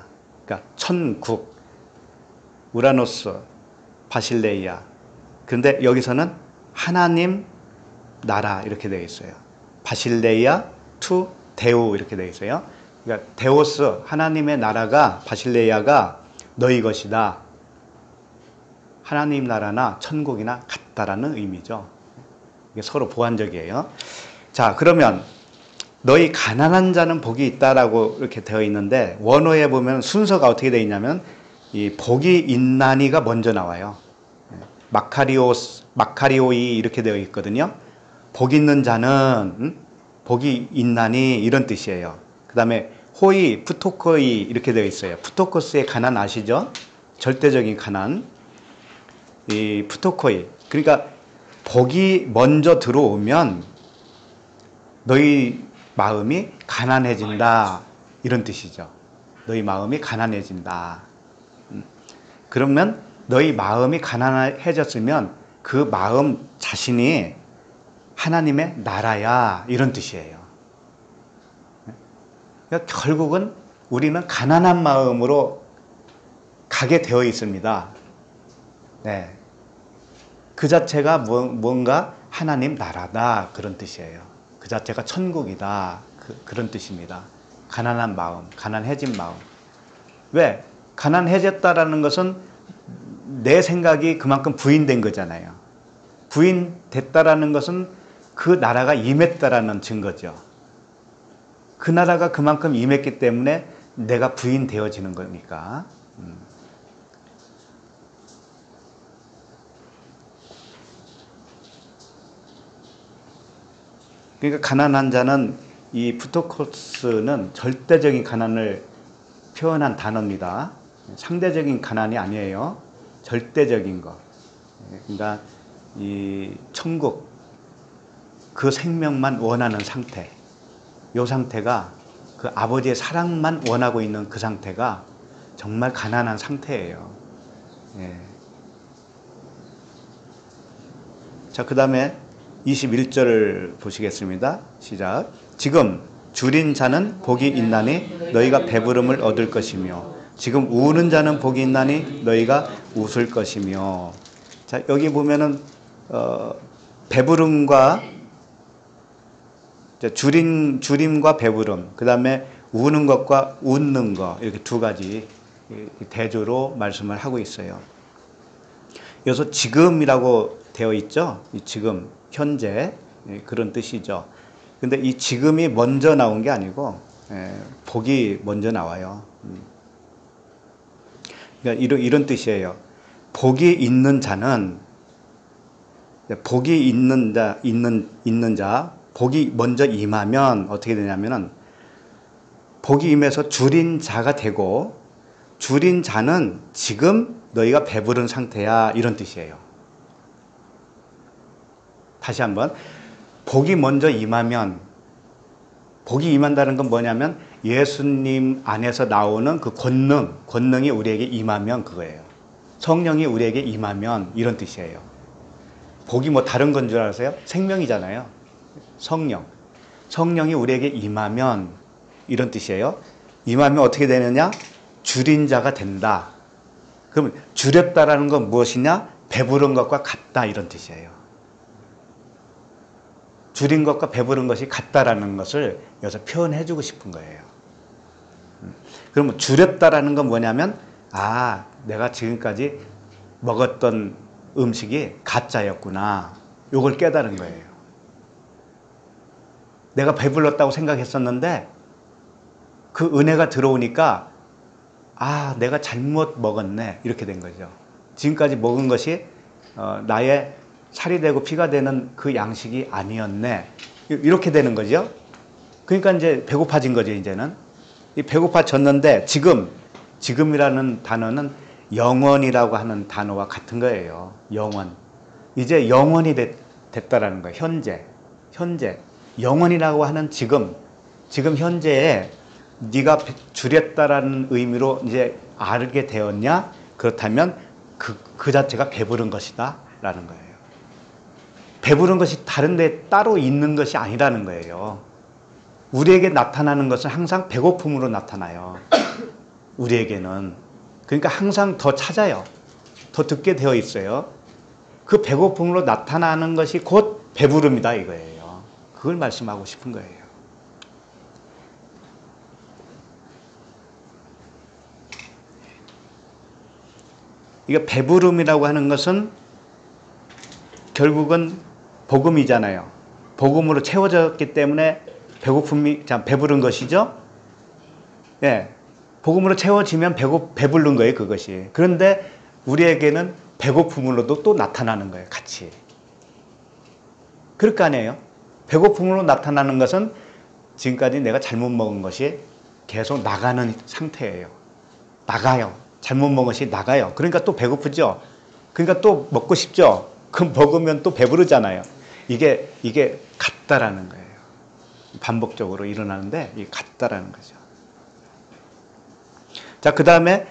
그러니까 천국, 우라노스, 바실레이아. 그런데 여기서는 하나님 나라 이렇게 되어 있어요. 바실레이아 투 데우 이렇게 되어 있어요. 그러니까 데오스, 하나님의 나라가, 바실레이아가 너희 것이다. 하나님 나라나 천국이나 같다라는 의미죠. 이게 서로 보완적이에요. 자, 그러면 너희 가난한 자는 복이 있다라고 이렇게 되어 있는데 원어에 보면 순서가 어떻게 되어 있냐면 이 복이 있나니가 먼저 나와요. 마카리오이 이렇게 되어 있거든요. 복 있는 자는 복이 있나니 이런 뜻이에요. 그 다음에 호이, 푸토코이 이렇게 되어 있어요. 푸토코스의 가난 아시죠? 절대적인 가난. 이 푸토코이. 그러니까 복이 먼저 들어오면 너희 마음이 가난해진다 이런 뜻이죠. 너희 마음이 가난해진다. 그러면 너희 마음이 가난해졌으면 그 마음 자신이 하나님의 나라야 이런 뜻이에요. 그러니까 결국은 우리는 가난한 마음으로 가게 되어 있습니다. 네. 그 자체가 뭔가 하나님 나라다 그런 뜻이에요. 그 자체가 천국이다 그런 뜻입니다. 가난한 마음, 가난해진 마음. 왜? 가난해졌다라는 것은 내 생각이 그만큼 부인된 거잖아요. 부인됐다라는 것은 그 나라가 임했다라는 증거죠. 그 나라가 그만큼 임했기 때문에 내가 부인되어지는 거니까. 그러니까 가난한 자는 이 프토코스는 절대적인 가난을 표현한 단어입니다. 상대적인 가난이 아니에요. 절대적인 거. 그러니까 이 천국 그 생명만 원하는 상태. 이 상태가 그 아버지의 사랑만 원하고 있는 그 상태가 정말 가난한 상태예요. 예. 자, 그 다음에 21절을 보시겠습니다. 시작. 지금 줄인 자는 복이 있나니 너희가 배부름을 얻을 것이며 지금 우는 자는 복이 있나니 너희가 웃을 것이며. 자, 여기 보면은 배부름과 줄임과 배부름, 그 다음에 우는 것과 웃는 것, 이렇게 두 가지 대조로 말씀을 하고 있어요. 여기서 지금이라고 되어 있죠. 이 지금, 현재, 그런 뜻이죠. 근데 이 지금이 먼저 나온 게 아니고 복이 먼저 나와요. 그러니까 이런 뜻이에요. 복이 있는 자는, 복이 있는 자, 복이 먼저 임하면 어떻게 되냐면은 복이 임해서 줄인 자가 되고, 줄인 자는 지금 너희가 배부른 상태야, 이런 뜻이에요. 다시 한번, 복이 먼저 임하면, 복이 임한다는 건 뭐냐면 예수님 안에서 나오는 그 권능이 우리에게 임하면 그거예요. 성령이 우리에게 임하면, 이런 뜻이에요. 복이 뭐 다른 건 줄 아세요? 생명이잖아요. 성령이 우리에게 임하면, 이런 뜻이에요. 임하면 어떻게 되느냐? 줄인 자가 된다. 그러면 줄였다라는 건 무엇이냐? 배부른 것과 같다, 이런 뜻이에요. 줄인 것과 배부른 것이 같다라는 것을 여기서 표현해 주고 싶은 거예요. 그러면 줄였다라는 건 뭐냐면, 아, 내가 지금까지 먹었던 음식이 가짜였구나, 요걸 깨달은 거예요. 내가 배불렀다고 생각했었는데 그 은혜가 들어오니까, 아, 내가 잘못 먹었네, 이렇게 된 거죠. 지금까지 먹은 것이 나의 살이 되고 피가 되는 그 양식이 아니었네, 이렇게 되는 거죠. 그러니까 이제 배고파진 거죠. 이제는 이 배고파졌는데, 지금이라는 단어는 영원이라고 하는 단어와 같은 거예요. 영원. 이제 영원이 됐다라는 거예요. 현재 영원이라고 하는 지금 현재에 네가 줄였다라는 의미로 이제 알게 되었냐? 그렇다면 그 자체가 배부른 것이다 라는 거예요. 배부른 것이 다른 데 따로 있는 것이 아니라는 거예요. 우리에게 나타나는 것은 항상 배고픔으로 나타나요. 우리에게는. 그러니까 항상 더 찾아요. 더 듣게 되어 있어요. 그 배고픔으로 나타나는 것이 곧 배부름이다, 이거예요. 그걸 말씀하고 싶은 거예요. 이게 배부름이라고 하는 것은 결국은 복음이잖아요. 복음으로 채워졌기 때문에 배부른 것이죠. 예, 복음으로 채워지면 배부른 거예요, 그것이. 그런데 우리에게는 배고픔으로도 또 나타나는 거예요, 같이. 그럴 거 아니에요. 배고픔으로 나타나는 것은 지금까지 내가 잘못 먹은 것이 계속 나가는 상태예요. 나가요. 잘못 먹은 것이 나가요. 그러니까 또 배고프죠. 그러니까 또 먹고 싶죠. 그럼 먹으면 또 배부르잖아요. 이게 같다라는 거예요. 반복적으로 일어나는데 이게 같다라는 거죠. 자, 그 다음에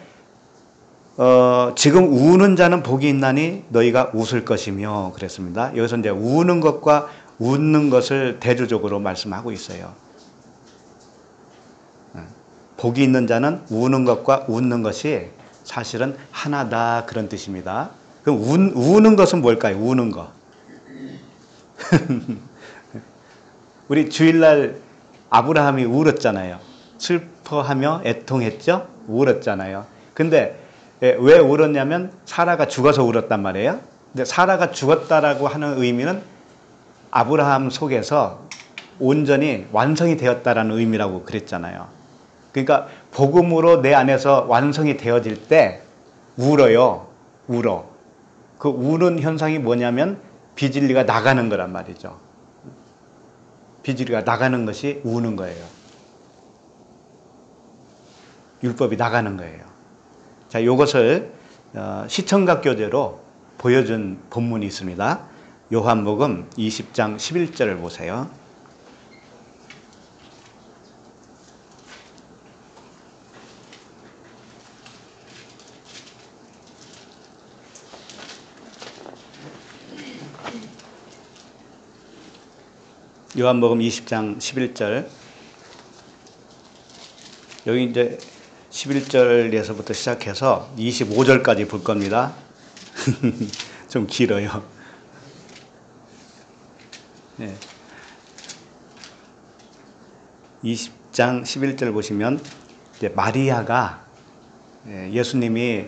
지금 우는 자는 복이 있나니 너희가 웃을 것이며, 그랬습니다. 여기서 이제 우는 것과 웃는 것을 대조적으로 말씀하고 있어요. 복이 있는 자는 우는 것과 웃는 것이 사실은 하나다, 그런 뜻입니다. 그럼 우는 것은 뭘까요? 우는 거. 우리 주일날 아브라함이 울었잖아요. 슬퍼하며 애통했죠? 울었잖아요. 근데 왜 울었냐면 사라가 죽어서 울었단 말이에요. 근데 사라가 죽었다라고 하는 의미는 아브라함 속에서 온전히 완성이 되었다라는 의미라고 그랬잖아요. 그러니까 복음으로 내 안에서 완성이 되어질 때 울어요. 울어. 그 우는 현상이 뭐냐면 비진리가 나가는 거란 말이죠. 비둘기가 나가는 것이 우는 거예요. 율법이 나가는 거예요. 자, 이것을 시청각 교재로 보여준 본문이 있습니다. 요한복음 20장 11절을 보세요. 요한복음 20장 11절. 여기 이제 11절에서부터 시작해서 25절까지 볼 겁니다. 좀 길어요. 네. 20장 11절 보시면 이제 마리아가 예수님이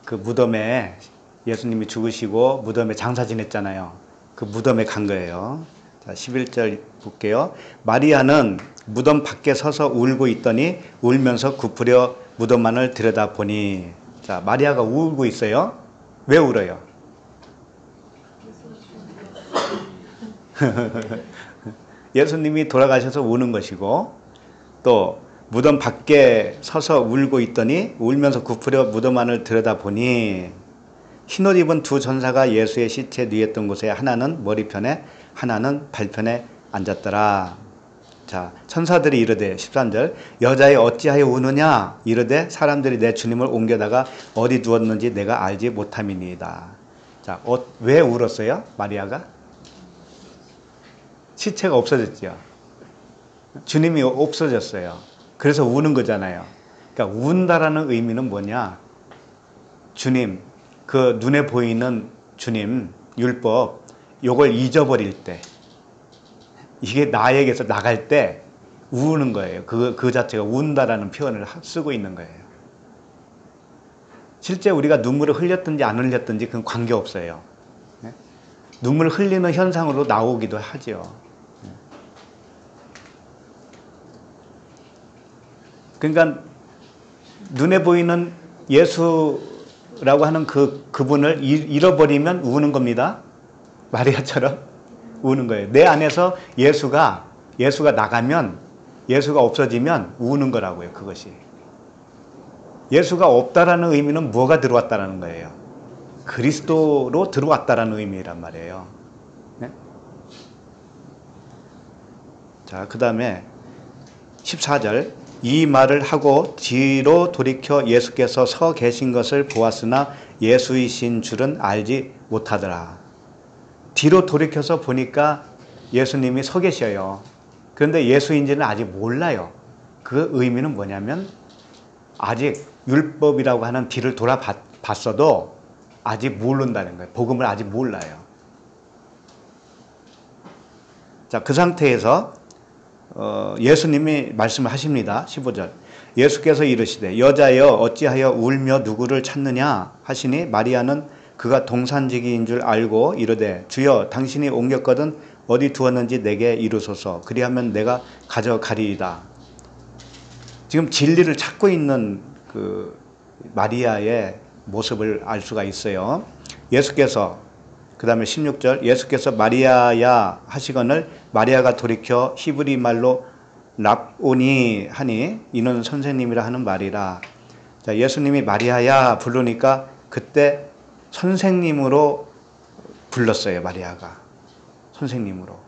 그 무덤에 예수님이 죽으시고 무덤에 장사 지냈잖아요. 그 무덤에 간 거예요. 자, 11절 볼게요. 마리아는 무덤 밖에 서서 울고 있더니 울면서 굽으려 무덤 안을 들여다보니, 자, 마리아가 울고 있어요. 왜 울어요? 예수님이 돌아가셔서 우는 것이고, 또 무덤 밖에 서서 울고 있더니 울면서 굽으려 무덤 안을 들여다보니, 흰옷 입은 두 전사가 예수의 시체 누웠던 곳에 하나는 머리편에 하나는 발편에 앉았더라. 자, 천사들이 이르되 13절 여자여 어찌하여 우느냐 이르되 사람들이 내 주님을 옮겨다가 어디 두었는지 내가 알지 못함이니이다. 자, 왜 울었어요? 마리아가? 시체가 없어졌죠. 주님이 없어졌어요. 그래서 우는 거잖아요. 그러니까 운다라는 의미는 뭐냐? 주님, 그 눈에 보이는 주님, 율법, 요걸 잊어버릴 때, 이게 나에게서 나갈 때 우는 거예요. 그 자체가 운다라는 표현을 쓰고 있는 거예요. 실제 우리가 눈물을 흘렸든지 안 흘렸든지 그건 관계없어요. 눈물을 흘리는 현상으로 나오기도 하죠. 그러니까 눈에 보이는 예수라고 하는 그분을 잃어버리면 우는 겁니다. 마리아처럼 우는 거예요. 내 안에서 예수가 나가면, 예수가 없어지면 우는 거라고요. 그것이. 예수가 없다라는 의미는 뭐가 들어왔다라는 거예요? 그리스도로 들어왔다라는 의미란 말이에요. 네? 자, 그 다음에 14절 이 말을 하고 뒤로 돌이켜 예수께서 서 계신 것을 보았으나 예수이신 줄은 알지 못하더라. 뒤로 돌이켜서 보니까 예수님이 서 계셔요. 그런데 예수인지는 아직 몰라요. 그 의미는 뭐냐면 아직 율법이라고 하는 뒤를 돌아봤어도 아직 모른다는 거예요. 복음을 아직 몰라요. 자, 그 상태에서 예수님이 말씀을 하십니다. 15절 예수께서 이르시되 여자여 어찌하여 울며 누구를 찾느냐 하시니 마리아는 그가 동산지기인 줄 알고 이르되 주여 당신이 옮겼거든 어디 두었는지 내게 이루소서 그리하면 내가 가져가리이다. 지금 진리를 찾고 있는 그 마리아의 모습을 알 수가 있어요. 예수께서 그 다음에 16절 예수께서 마리아야 하시거늘 마리아가 돌이켜 히브리 말로 랍오니 하니 이는 선생님이라 하는 말이라. 자, 예수님이 마리아야 부르니까 그때 선생님으로 불렀어요. 마리아가 선생님으로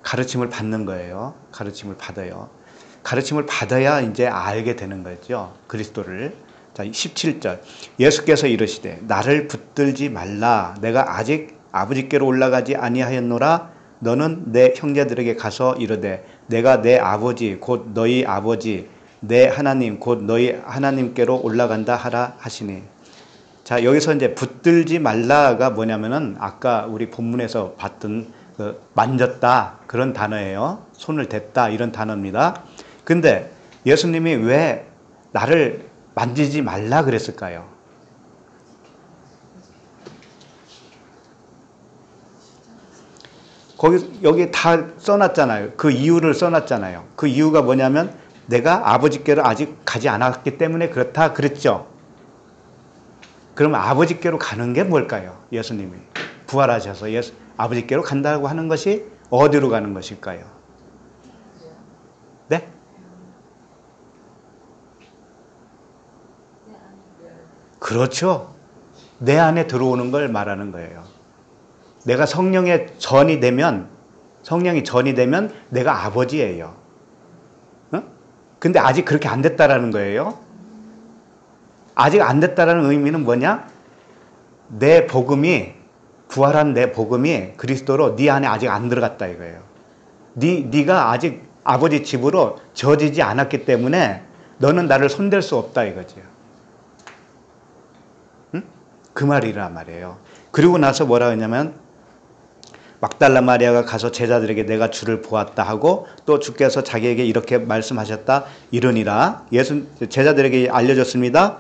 가르침을 받는 거예요. 가르침을 받아요. 가르침을 받아야 이제 알게 되는 거죠. 그리스도를. 자, 17절 예수께서 이르시되 나를 붙들지 말라 내가 아직 아버지께로 올라가지 아니하였노라 너는 내 형제들에게 가서 이르되 내가 내 아버지 곧 너희 아버지 내 하나님 곧 너희 하나님께로 올라간다 하라 하시니. 자, 여기서 이제 붙들지 말라가 뭐냐면은 아까 우리 본문에서 봤던 그 만졌다 그런 단어예요. 손을 댔다 이런 단어입니다. 근데 예수님이 왜 나를 만지지 말라 그랬을까요? 여기 다 써놨잖아요. 그 이유를 써놨잖아요. 그 이유가 뭐냐면 내가 아버지께로 아직 가지 않았기 때문에 그렇다 그랬죠. 그러면 아버지께로 가는 게 뭘까요? 예수님이 부활하셔서 아버지께로 간다고 하는 것이 어디로 가는 것일까요? 네? 그렇죠. 내 안에 들어오는 걸 말하는 거예요. 내가 성령이 전이 되면 내가 아버지예요. 근데 아직 그렇게 안 됐다라는 거예요. 아직 안 됐다라는 의미는 뭐냐? 내 복음이, 부활한 내 복음이 그리스도로 네 안에 아직 안 들어갔다 이거예요. 네가 아직 아버지 집으로 져지지 않았기 때문에 너는 나를 손댈 수 없다 이거죠. 응? 그 말이란 말이에요. 그리고 나서 뭐라 하냐면 막달라 마리아가 가서 제자들에게 내가 주를 보았다 하고 또 주께서 자기에게 이렇게 말씀하셨다 이르니라. 제자들에게 알려졌습니다.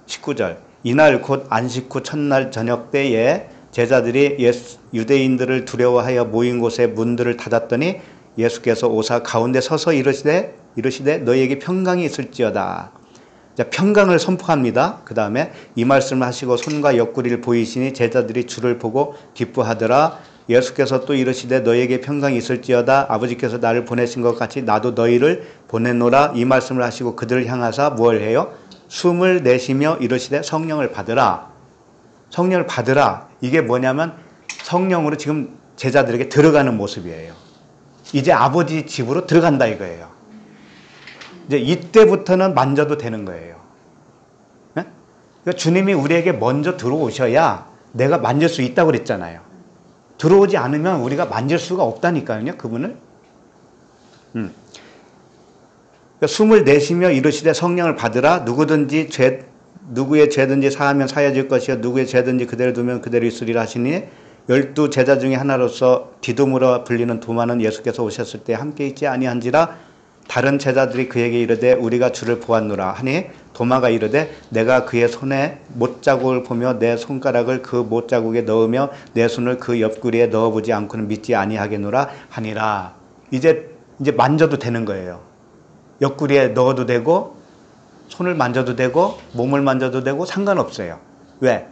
19절 이날 곧 안식 후 첫날 저녁 때에 제자들이 유대인들을 두려워하여 모인 곳에 문들을 닫았더니 예수께서 오사 가운데 서서 이르시되 너희에게 평강이 있을지어다. 자, 평강을 선포합니다. 그 다음에 이 말씀을 하시고 손과 옆구리를 보이시니 제자들이 주를 보고 기뻐하더라. 예수께서 또 이르시되 너희에게 평강이 있을지어다. 아버지께서 나를 보내신 것 같이 나도 너희를 보내노라. 이 말씀을 하시고 그들을 향하사 뭘 해요? 숨을 내쉬며 이르시되 성령을 받으라. 성령을 받으라. 이게 뭐냐면 성령으로 지금 제자들에게 들어가는 모습이에요. 이제 아버지 집으로 들어간다 이거예요. 이제 이때부터는 만져도 되는 거예요. 네? 그러니까 주님이 우리에게 먼저 들어오셔야 내가 만질 수 있다고 그랬잖아요. 들어오지 않으면 우리가 만질 수가 없다니까요, 그분을. 그러니까 숨을 내쉬며 이르시되 성령을 받으라. 누구의 죄든지 사하면 사해질 것이요 누구의 죄든지 그대로 두면 그대로 있으리라 하시니 12 제자 중에 하나로서 디도무라 불리는 도마는 예수께서 오셨을 때 함께 있지 아니한지라. 다른 제자들이 그에게 이르되 우리가 주를 보았노라 하니 도마가 이르되 내가 그의 손에 못자국을 보며 내 손가락을 그 못자국에 넣으며 내 손을 그 옆구리에 넣어보지 않고는 믿지 아니하겠노라 하니라. 이제 만져도 되는 거예요. 옆구리에 넣어도 되고 손을 만져도 되고 몸을 만져도 되고 상관없어요. 왜?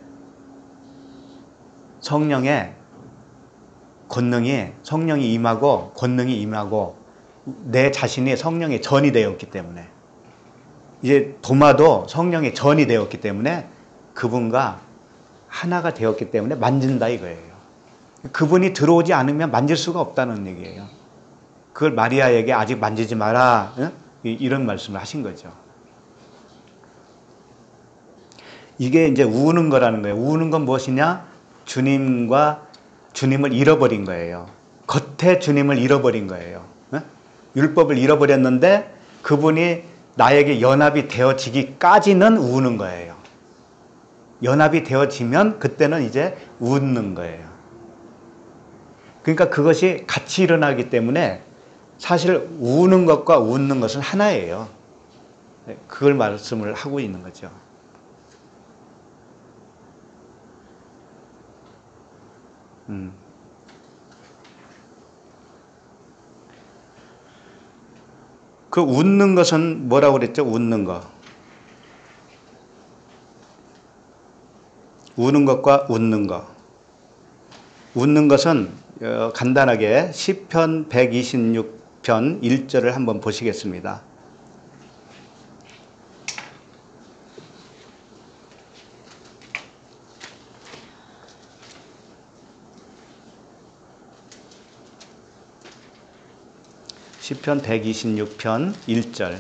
성령이 임하고 권능이 임하고 내 자신이 성령의 전이 되었기 때문에 이제 도마도 성령의 전이 되었기 때문에 그분과 하나가 되었기 때문에 만진다 이거예요. 그분이 들어오지 않으면 만질 수가 없다는 얘기예요. 그걸 마리아에게 아직 만지지 마라. 이런 말씀을 하신 거죠. 이게 이제 우는 거라는 거예요. 우는 건 무엇이냐? 주님을 잃어버린 거예요. 겉에 주님을 잃어버린 거예요. 율법을 잃어버렸는데 그분이 나에게 연합이 되어지기까지는 우는 거예요. 연합이 되어지면 그때는 이제 웃는 거예요. 그러니까 그것이 같이 일어나기 때문에 사실 우는 것과 웃는 것은 하나예요. 그걸 말씀을 하고 있는 거죠. 그 웃는 것은 뭐라고 그랬죠? 웃는 거. 우는 것과 웃는 거. 웃는 것은 간단하게 시편 126편 1절을 한번 보시겠습니다. 시편 126편 1절.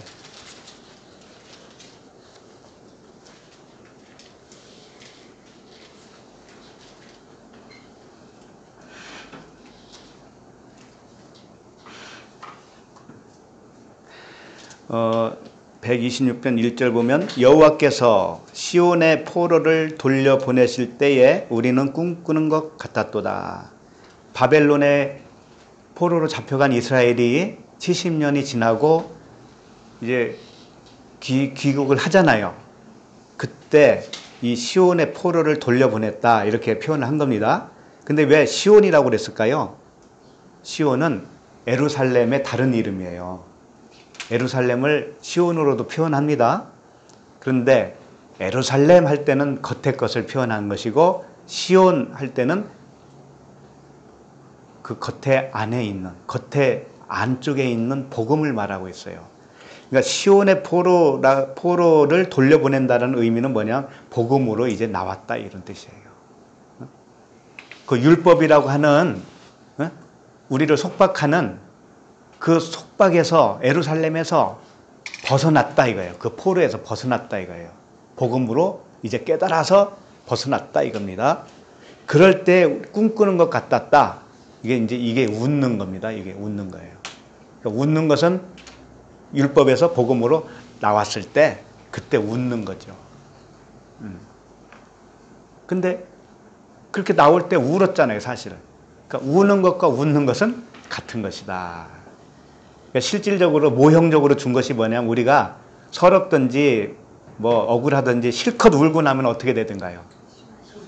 어, 126편 1절 보면 여호와께서 시온의 포로를 돌려보내실 때에 우리는 꿈꾸는 것 같았도다. 바벨론의 포로로 잡혀간 이스라엘이 70년이 지나고 이제 귀국을 하잖아요. 그때 이 시온의 포로를 돌려보냈다 이렇게 표현을 한 겁니다. 근데 왜 시온이라고 그랬을까요? 시온은 예루살렘의 다른 이름이에요. 예루살렘을 시온으로도 표현합니다. 그런데 예루살렘 할 때는 겉의 것을 표현한 것이고 시온 할 때는 그 겉에 안에 있는, 겉에 안쪽에 있는 복음을 말하고 있어요. 그러니까 시온의 포로를 돌려보낸다는 의미는 뭐냐? 복음으로 이제 나왔다 이런 뜻이에요. 그 율법이라고 하는 우리를 속박하는 그 속박에서 예루살렘에서 벗어났다 이거예요. 그 포로에서 벗어났다 이거예요. 복음으로 이제 깨달아서 벗어났다 이겁니다. 그럴 때 꿈꾸는 것 같았다. 이게 웃는 겁니다. 이게 웃는 거예요. 그러니까 웃는 것은 율법에서 복음으로 나왔을 때 그때 웃는 거죠. 근데 그렇게 나올 때 울었잖아요, 사실은. 그러니까 우는 것과 웃는 것은 같은 것이다. 그러니까 실질적으로 모형적으로 준 것이 뭐냐면 우리가 서럽든지 뭐 억울하든지 실컷 울고 나면 어떻게 되든가요?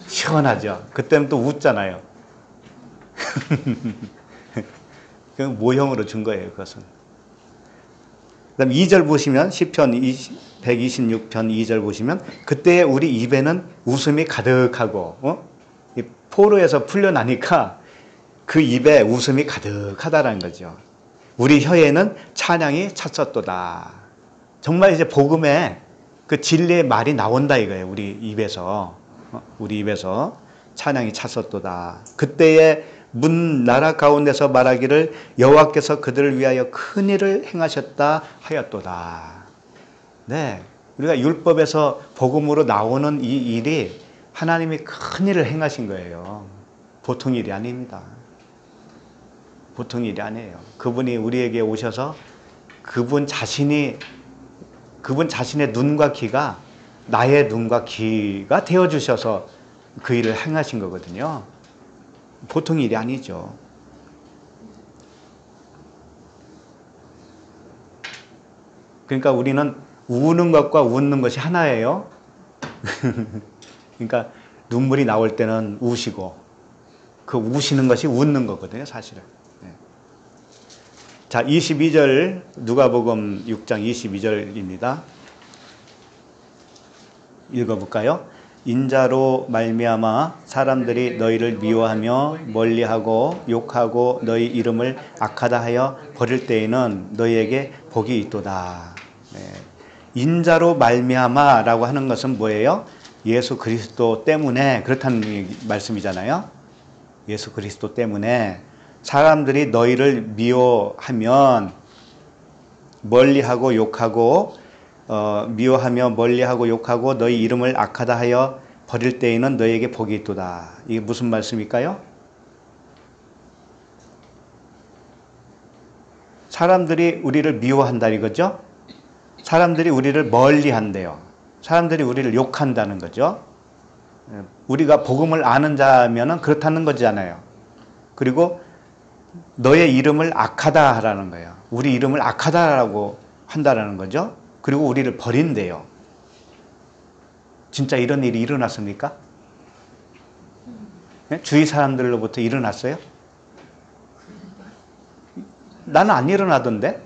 시원하죠. 그때는 또 웃잖아요. 그 모형으로 준 거예요, 그것은. 그다음 2절 보시면 시편 126편 2절 보시면 그때 우리 입에는 웃음이 가득하고 이 포로에서 풀려나니까 그 입에 웃음이 가득하다라는 거죠. 우리 혀에는 찬양이 찼었도다. 정말 이제 복음의 그 진리의 말이 나온다 이거예요. 우리 입에서 찬양이 찼었도다. 그때에 문 나라 가운데서 말하기를 여호와께서 그들을 위하여 큰 일을 행하셨다 하였도다. 네, 우리가 율법에서 복음으로 나오는 이 일이 하나님이 큰 일을 행하신 거예요. 보통 일이 아닙니다. 보통 일이 아니에요. 그분이 우리에게 오셔서 그분 자신의 눈과 귀가 나의 눈과 귀가 되어주셔서 그 일을 행하신 거거든요. 보통 일이 아니죠. 그러니까 우리는 우는 것과 웃는 것이 하나예요. 그러니까 눈물이 나올 때는 우시고 그 우시는 것이 웃는 거거든요, 사실은. 자, 22절 누가복음 6장 22절입니다. 읽어볼까요? 인자로 말미암아 사람들이 너희를 미워하며 멀리하고 욕하고 너희 이름을 악하다 하여 버릴 때에는 너희에게 복이 있도다. 네. 인자로 말미암아라고 하는 것은 뭐예요? 예수 그리스도 때문에 그렇다는 말씀이잖아요. 예수 그리스도 때문에 사람들이 너희를 미워하면 멀리하고 욕하고 미워하며 멀리하고 욕하고 너희 이름을 악하다 하여 버릴 때에는 너희에게 복이 있도다. 이게 무슨 말씀일까요? 사람들이 우리를 미워한다 이거죠? 사람들이 우리를 멀리한대요. 사람들이 우리를 욕한다는 거죠. 우리가 복음을 아는 자면은 그렇다는 거잖아요. 그리고 너의 이름을 악하다 하라는 거예요. 우리 이름을 악하다라고 한다라는 거죠. 그리고 우리를 버린대요. 진짜 이런 일이 일어났습니까? 네? 주위 사람들로부터 일어났어요? 나는 안 일어나던데?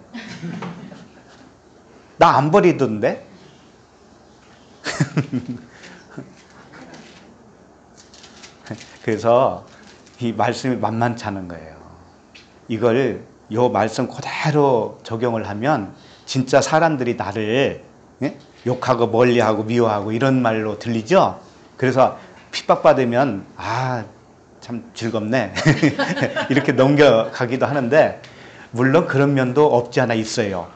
나 안 버리던데? 그래서 이 말씀이 만만치 않은 거예요. 이걸 요 말씀 그대로 적용을 하면 진짜 사람들이 나를 욕하고 멀리하고 미워하고 이런 말로 들리죠? 그래서 핍박받으면 참 즐겁네 이렇게 넘겨가기도 하는데 물론 그런 면도 없지 않아 있어요.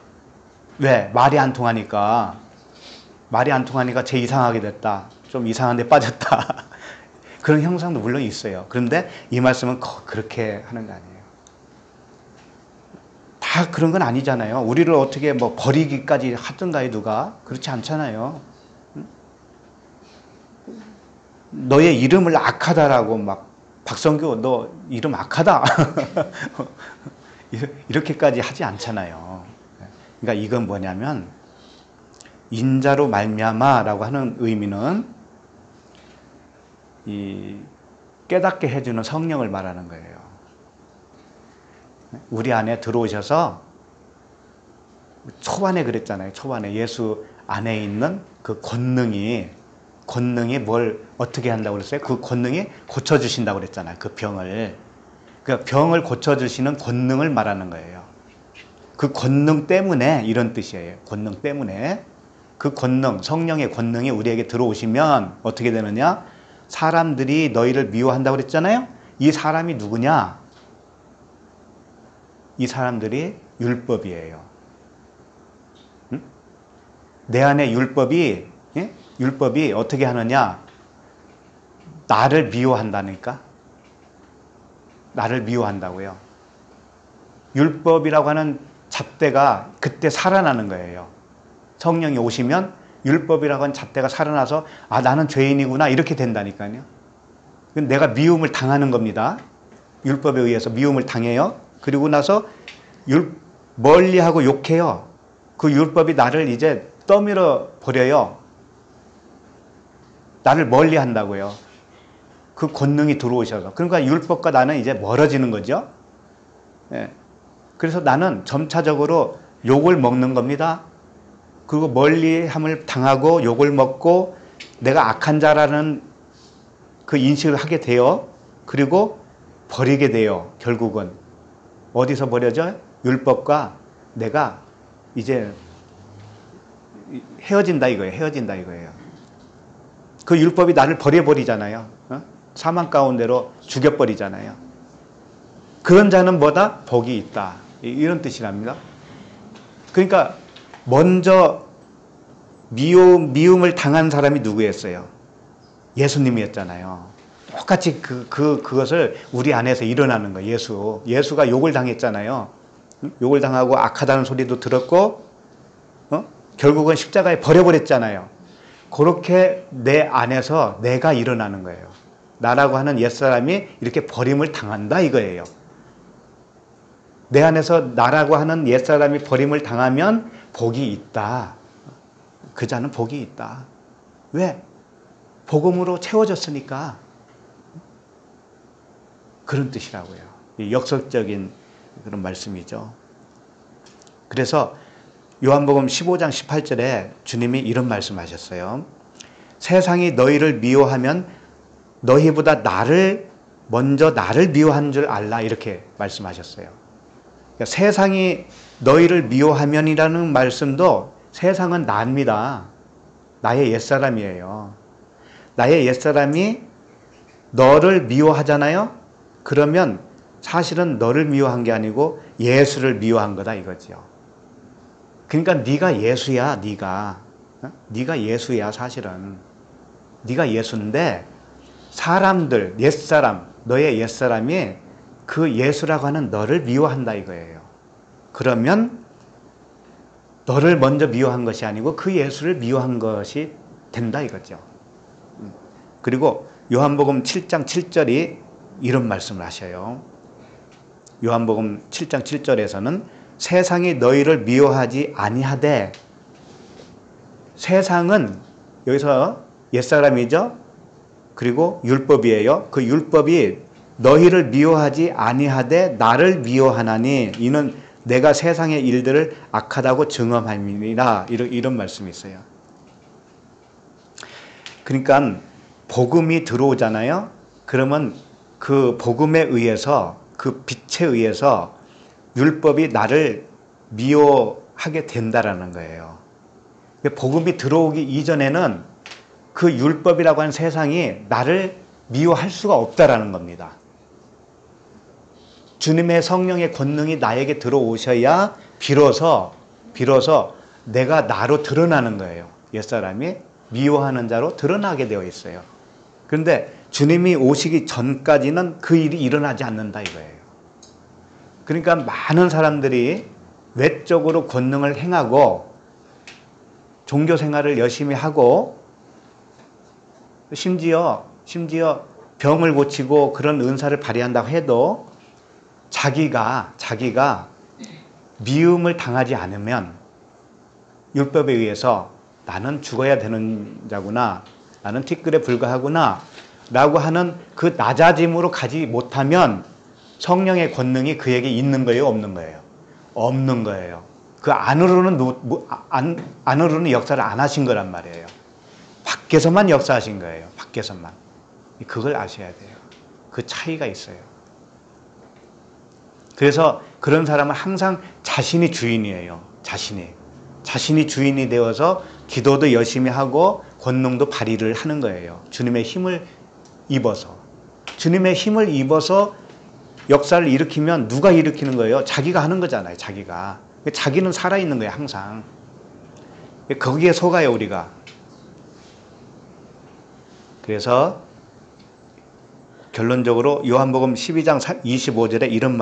왜? 말이 안 통하니까 쟤 이상하게 됐다. 좀 이상한 데 빠졌다. 그런 형상도 물론 있어요. 그런데 이 말씀은 그렇게 하는 거 아니에요. 다 그런 건 아니잖아요. 우리를 어떻게 뭐 버리기까지 하던가요, 누가? 그렇지 않잖아요. 너의 이름을 악하다라고 막 박성규 너 이름 악하다 이렇게까지 하지 않잖아요. 그러니까 이건 뭐냐면 인자로 말미암아라고 하는 의미는 이 깨닫게 해주는 성령을 말하는 거예요. 우리 안에 들어오셔서 초반에 그랬잖아요. 초반에 예수 안에 있는 그 권능이 뭘 어떻게 한다고 그랬어요? 그 권능이 고쳐주신다고 그랬잖아요. 그 병을. 그러니까 병을 고쳐주시는 권능을 말하는 거예요. 그 권능 때문에 이런 뜻이에요. 권능 때문에. 그 권능, 성령의 권능이 우리에게 들어오시면 어떻게 되느냐? 사람들이 너희를 미워한다고 그랬잖아요. 이 사람이 누구냐? 이 사람들이 율법이에요. 응? 내 안에 율법이 어떻게 하느냐? 나를 미워한다니까. 나를 미워한다고요. 율법이라고 하는 잣대가 그때 살아나는 거예요. 성령이 오시면 율법이라고 하는 잣대가 살아나서 아, 나는 죄인이구나 이렇게 된다니까요. 내가 미움을 당하는 겁니다. 율법에 의해서 미움을 당해요. 그리고 나서 멀리하고 욕해요. 그 율법이 나를 이제 떠밀어 버려요. 나를 멀리한다고요. 그 권능이 들어오셔서. 그러니까 율법과 나는 이제 멀어지는 거죠. 예. 그래서 나는 점차적으로 욕을 먹는 겁니다. 그리고 멀리함을 당하고 욕을 먹고 내가 악한 자라는 그 인식을 하게 돼요. 그리고 버리게 돼요. 결국은. 어디서 버려져? 율법과 내가 이제 헤어진다 이거예요. 헤어진다 이거예요. 그 율법이 나를 버려버리잖아요. 사망 가운데로 죽여버리잖아요. 그런 자는 뭐다? 복이 있다. 이런 뜻이랍니다. 그러니까 먼저 미움을 당한 사람이 누구였어요? 예수님이었잖아요. 똑같이 그것을 우리 안에서 일어나는 거예요. 예수가 욕을 당했잖아요. 욕을 당하고 악하다는 소리도 들었고 결국은 십자가에 버려버렸잖아요. 그렇게 내 안에서 내가 일어나는 거예요. 나라고 하는 옛사람이 이렇게 버림을 당한다 이거예요. 내 안에서 나라고 하는 옛사람이 버림을 당하면 복이 있다. 그 자는 복이 있다. 왜? 복음으로 채워졌으니까. 그런 뜻이라고요. 역설적인 그런 말씀이죠. 그래서 요한복음 15장 18절에 주님이 이런 말씀하셨어요. 세상이 너희를 미워하면 너희보다 먼저 나를 미워한 줄 알라 이렇게 말씀하셨어요. 그러니까 세상이 너희를 미워하면이라는 말씀도 세상은 나입니다. 나의 옛사람이에요. 나의 옛사람이 너를 미워하잖아요. 그러면 사실은 너를 미워한 게 아니고 예수를 미워한 거다 이거죠. 그러니까 네가 예수야. 네가 예수야 사실은. 네가 예수인데 사람들, 옛사람, 너의 옛사람이 그 예수라고 하는 너를 미워한다 이거예요. 그러면 너를 먼저 미워한 것이 아니고 그 예수를 미워한 것이 된다 이거죠. 그리고 요한복음 7장 7절이 이런 말씀을 하셔요. 요한복음 7장 7절에서는 세상이 너희를 미워하지 아니하되, 세상은 여기서 옛사람이죠. 그리고 율법이에요. 그 율법이 너희를 미워하지 아니하되 나를 미워하나니 이는 내가 세상의 일들을 악하다고 증언함이니라. 이런 말씀이 있어요. 그러니까 복음이 들어오잖아요. 그러면 그 복음에 의해서, 그 빛에 의해서 율법이 나를 미워하게 된다라는 거예요. 복음이 들어오기 이전에는 그 율법이라고 하는 세상이 나를 미워할 수가 없다라는 겁니다. 주님의 성령의 권능이 나에게 들어오셔야 비로소 내가 나로 드러나는 거예요. 옛사람이 미워하는 자로 드러나게 되어 있어요. 그런데 주님이 오시기 전까지는 그 일이 일어나지 않는다 이거예요. 그러니까 많은 사람들이 외적으로 권능을 행하고 종교 생활을 열심히 하고 심지어 병을 고치고 그런 은사를 발휘한다고 해도 자기가 미움을 당하지 않으면 율법에 의해서 나는 죽어야 되는 자구나, 나는 티끌에 불과하구나 라고 하는 그 낮아짐으로 가지 못하면 성령의 권능이 그에게 있는 거예요, 없는 거예요? 없는 거예요. 그 안으로는 역사를 안 하신 거란 말이에요. 밖에서만 역사하신 거예요. 밖에서만. 그걸 아셔야 돼요. 그 차이가 있어요. 그래서 그런 사람은 항상 자신이 주인이에요. 자신이 주인이 되어서 기도도 열심히 하고 권능도 발휘를 하는 거예요. 주님의 힘을 입어서. 주님의 힘을 입어서 역사를 일으키면 누가 일으키는 거예요? 자기가 하는 거잖아요. 자기는 살아있는 거예요. 항상. 거기에 속아요, 우리가. 그래서 결론적으로 요한복음 12장 25절에 이런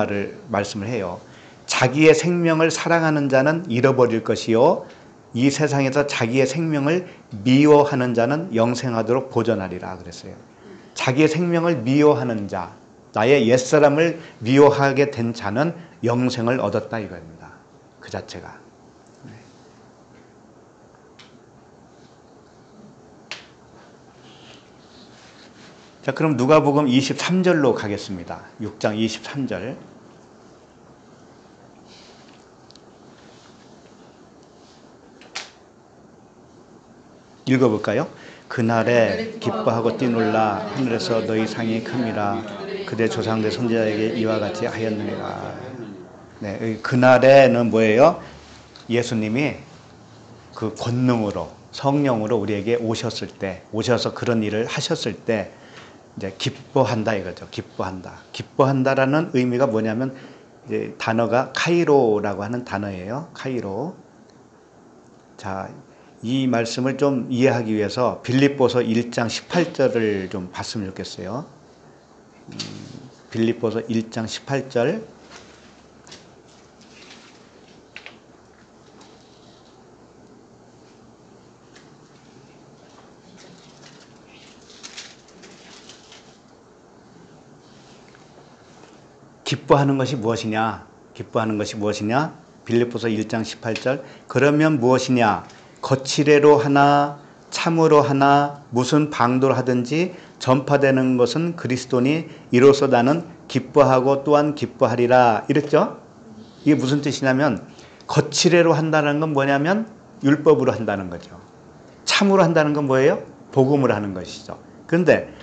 말씀을 해요. 자기의 생명을 사랑하는 자는 잃어버릴 것이요 이 세상에서 자기의 생명을 미워하는 자는 영생하도록 보존하리라 그랬어요. 자기의 생명을 미워하는 자, 나의 옛사람을 미워하게 된 자는 영생을 얻었다 이겁니다. 그 자체가. 자, 그럼 누가복음 23절로 가겠습니다. 6장 23절. 읽어볼까요? 그날에 기뻐하고 뛰놀라 하늘에서 너희 상이 큼이라 그대 조상들 선지자에게 이와 같이 하였느니라. 네, 그날에는 뭐예요? 예수님이 그 권능으로 성령으로 우리에게 오셔서 그런 일을 하셨을 때 이제 기뻐한다 이거죠. 기뻐한다라는 의미가 뭐냐면 이제 단어가 카이로라고 하는 단어예요. 카이로. 자, 이 말씀을 좀 이해하기 위해서 빌립보서 1장 18절을 좀 봤으면 좋겠어요. 빌립보서 1장 18절. 기뻐하는 것이 무엇이냐? 빌립보서 1장 18절. 그러면 무엇이냐? 거칠애로 하나 참으로 하나 무슨 방도를 하든지 전파되는 것은 그리스도니 이로써 나는 기뻐하고 또한 기뻐하리라 이랬죠. 이게 무슨 뜻이냐면 거칠애로 한다는 건 뭐냐면 율법으로 한다는 거죠. 참으로 한다는 건 뭐예요? 복음을 하는 것이죠. 그런데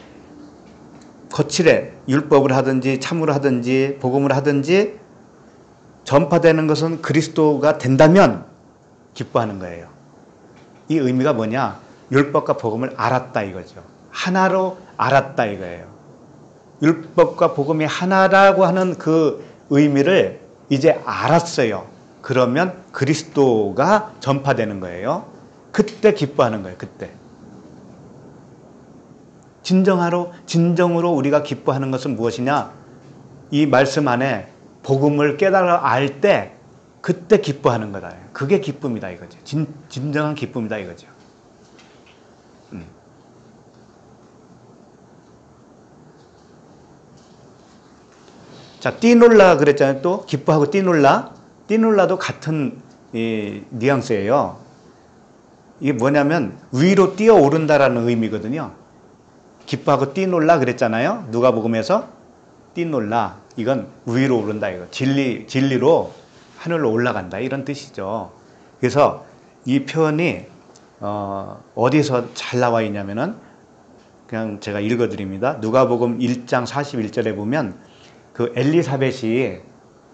거칠애 율법을 하든지 참으로 하든지 복음을 하든지 전파되는 것은 그리스도가 된다면 기뻐하는 거예요. 이 의미가 뭐냐? 율법과 복음을 알았다 이거죠. 하나로 알았다 이거예요. 율법과 복음이 하나라고 하는 그 의미를 이제 알았어요. 그러면 그리스도가 전파되는 거예요. 그때 기뻐하는 거예요. 그때. 진정으로 우리가 기뻐하는 것은 무엇이냐? 이 말씀 안에 복음을 깨달아 알 때 그때 기뻐하는 거다. 그게 기쁨이다 이거죠. 진정한 기쁨이다 이거죠. 자, 뛰놀라 그랬잖아요. 또 기뻐하고 뛰놀라도 같은 뉘앙스예요. 이게 뭐냐면 위로 뛰어오른다라는 의미거든요. 기뻐하고 뛰놀라 그랬잖아요. 누가복음에서 뛰놀라 이건 위로 오른다 이거. 진리로 하늘로 올라간다 이런 뜻이죠. 그래서 이 표현이 어디서 잘 나와 있냐면은 그냥 제가 읽어드립니다. 누가복음 1장 41절에 보면 그 엘리사벳이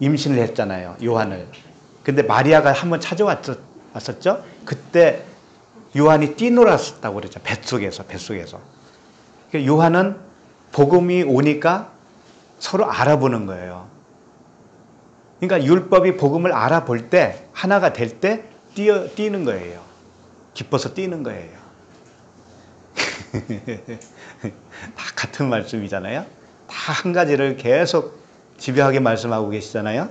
임신을 했잖아요. 요한을. 근데 마리아가 한번 찾아왔었죠. 그때 요한이 뛰놀았다고 그랬죠. 뱃속에서. 요한은 복음이 오니까 서로 알아보는 거예요. 그러니까 율법이 복음을 알아볼 때 하나가 될 때 뛰는 거예요. 기뻐서 뛰는 거예요. 다 같은 말씀이잖아요. 다 한 가지를 계속 집요하게 말씀하고 계시잖아요.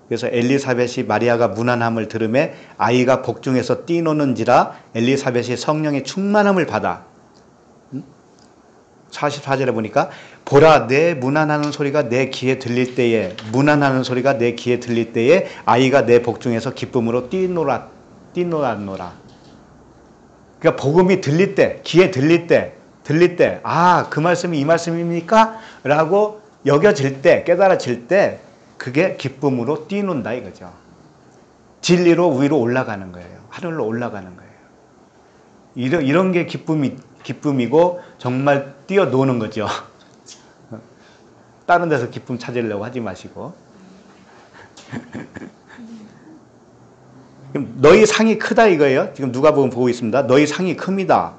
그래서 엘리사벳이 마리아가 문안함을 들음에 아이가 복중에서 뛰노는지라 엘리사벳이 성령의 충만함을 받아 44절에 보니까 보라 내 문안하는 소리가 내 귀에 들릴 때에 아이가 내 복중에서 기쁨으로 뛰노라. 그러니까 복음이 들릴 때, 귀에 들릴 때 아, 그 말씀이 이 말씀입니까? 라고 여겨질 때, 깨달아질 때 그게 기쁨으로 뛰논다 이거죠. 진리로 위로 올라가는 거예요. 하늘로 올라가는 거예요. 이런 게 기쁨이고 정말 뛰어노는 거죠. 다른 데서 기쁨 찾으려고 하지 마시고. 너희 상이 크다 이거예요. 지금 누가복음 보고 있습니다. 너희 상이 큽니다.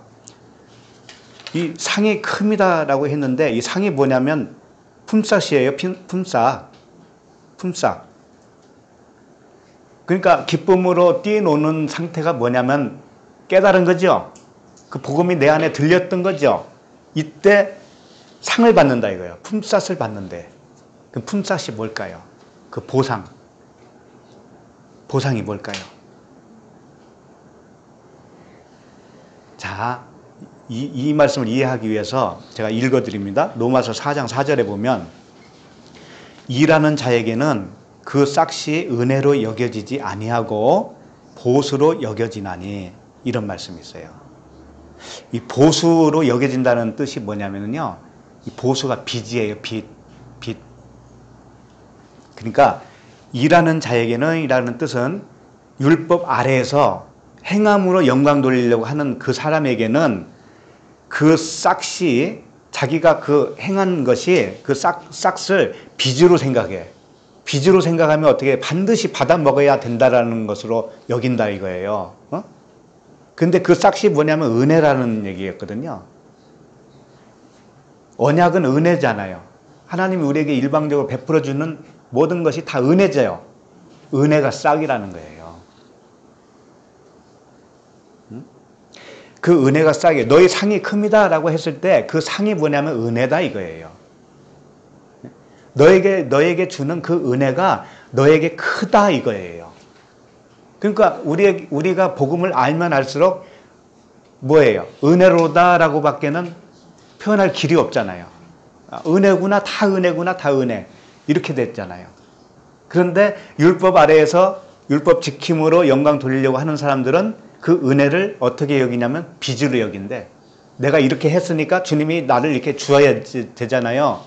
이 상이 큽니다라고 했는데 이 상이 뭐냐면 품삯이에요. 품삯. 그러니까 기쁨으로 뛰노는 상태가 뭐냐면 깨달은 거죠. 그 복음이 내 안에 들렸던 거죠. 이때 상을 받는다 이거예요. 품삯을 받는데 그 품삯이 뭘까요? 그 보상이 뭘까요? 자, 이 말씀을 이해하기 위해서 제가 읽어드립니다. 로마서 4장 4절에 보면 일하는 자에게는 그 싹이 은혜로 여겨지지 아니하고 보수로 여겨지나니 이런 말씀이 있어요. 이 보수로 여겨진다는 뜻이 뭐냐면요, 이 보수가 빚이에요. 빚. 그러니까 일하는 자에게는 이라는 뜻은 율법 아래에서 행함으로 영광 돌리려고 하는 그 사람에게는 그 싹이 자기가 그 행한 것이 그 싹을 빚으로 생각해. 빚으로 생각하면 어떻게 반드시 받아 먹어야 된다라는 것으로 여긴다 이거예요. 근데 그 싹이 뭐냐면 은혜라는 얘기였거든요. 언약은 은혜잖아요. 하나님이 우리에게 일방적으로 베풀어주는 모든 것이 다 은혜죠. 은혜가 싹이라는 거예요. 그 은혜가 싹이에요. 너희 상이 큽니다 라고 했을 때 그 상이 뭐냐면 은혜다 이거예요. 너에게 주는 그 은혜가 너에게 크다 이거예요. 그러니까 우리가 복음을 알면 알수록 뭐예요? 은혜로다라고 밖에는 표현할 길이 없잖아요. 은혜구나, 다 은혜구나, 다 은혜. 이렇게 됐잖아요. 그런데 율법 아래에서 율법 지킴으로 영광 돌리려고 하는 사람들은 그 은혜를 어떻게 여기냐면 빚으로 여긴데, 내가 이렇게 했으니까 주님이 나를 이렇게 주어야 되잖아요.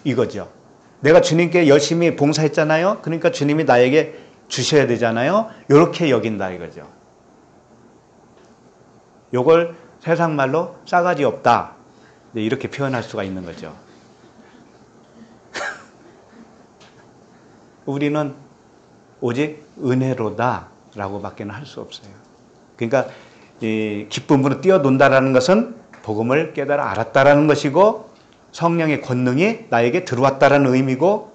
이거죠. 내가 주님께 열심히 봉사했잖아요. 그러니까 주님이 나에게 주셔야 되잖아요. 이렇게 여긴다 이거죠. 요걸 세상 말로 싸가지 없다 이렇게 표현할 수가 있는 거죠. 우리는 오직 은혜로다 라고 밖에는 할 수 없어요. 그러니까 이 기쁨으로 뛰어논다라는 것은 복음을 깨달아 알았다라는 것이고 성령의 권능이 나에게 들어왔다라는 의미고,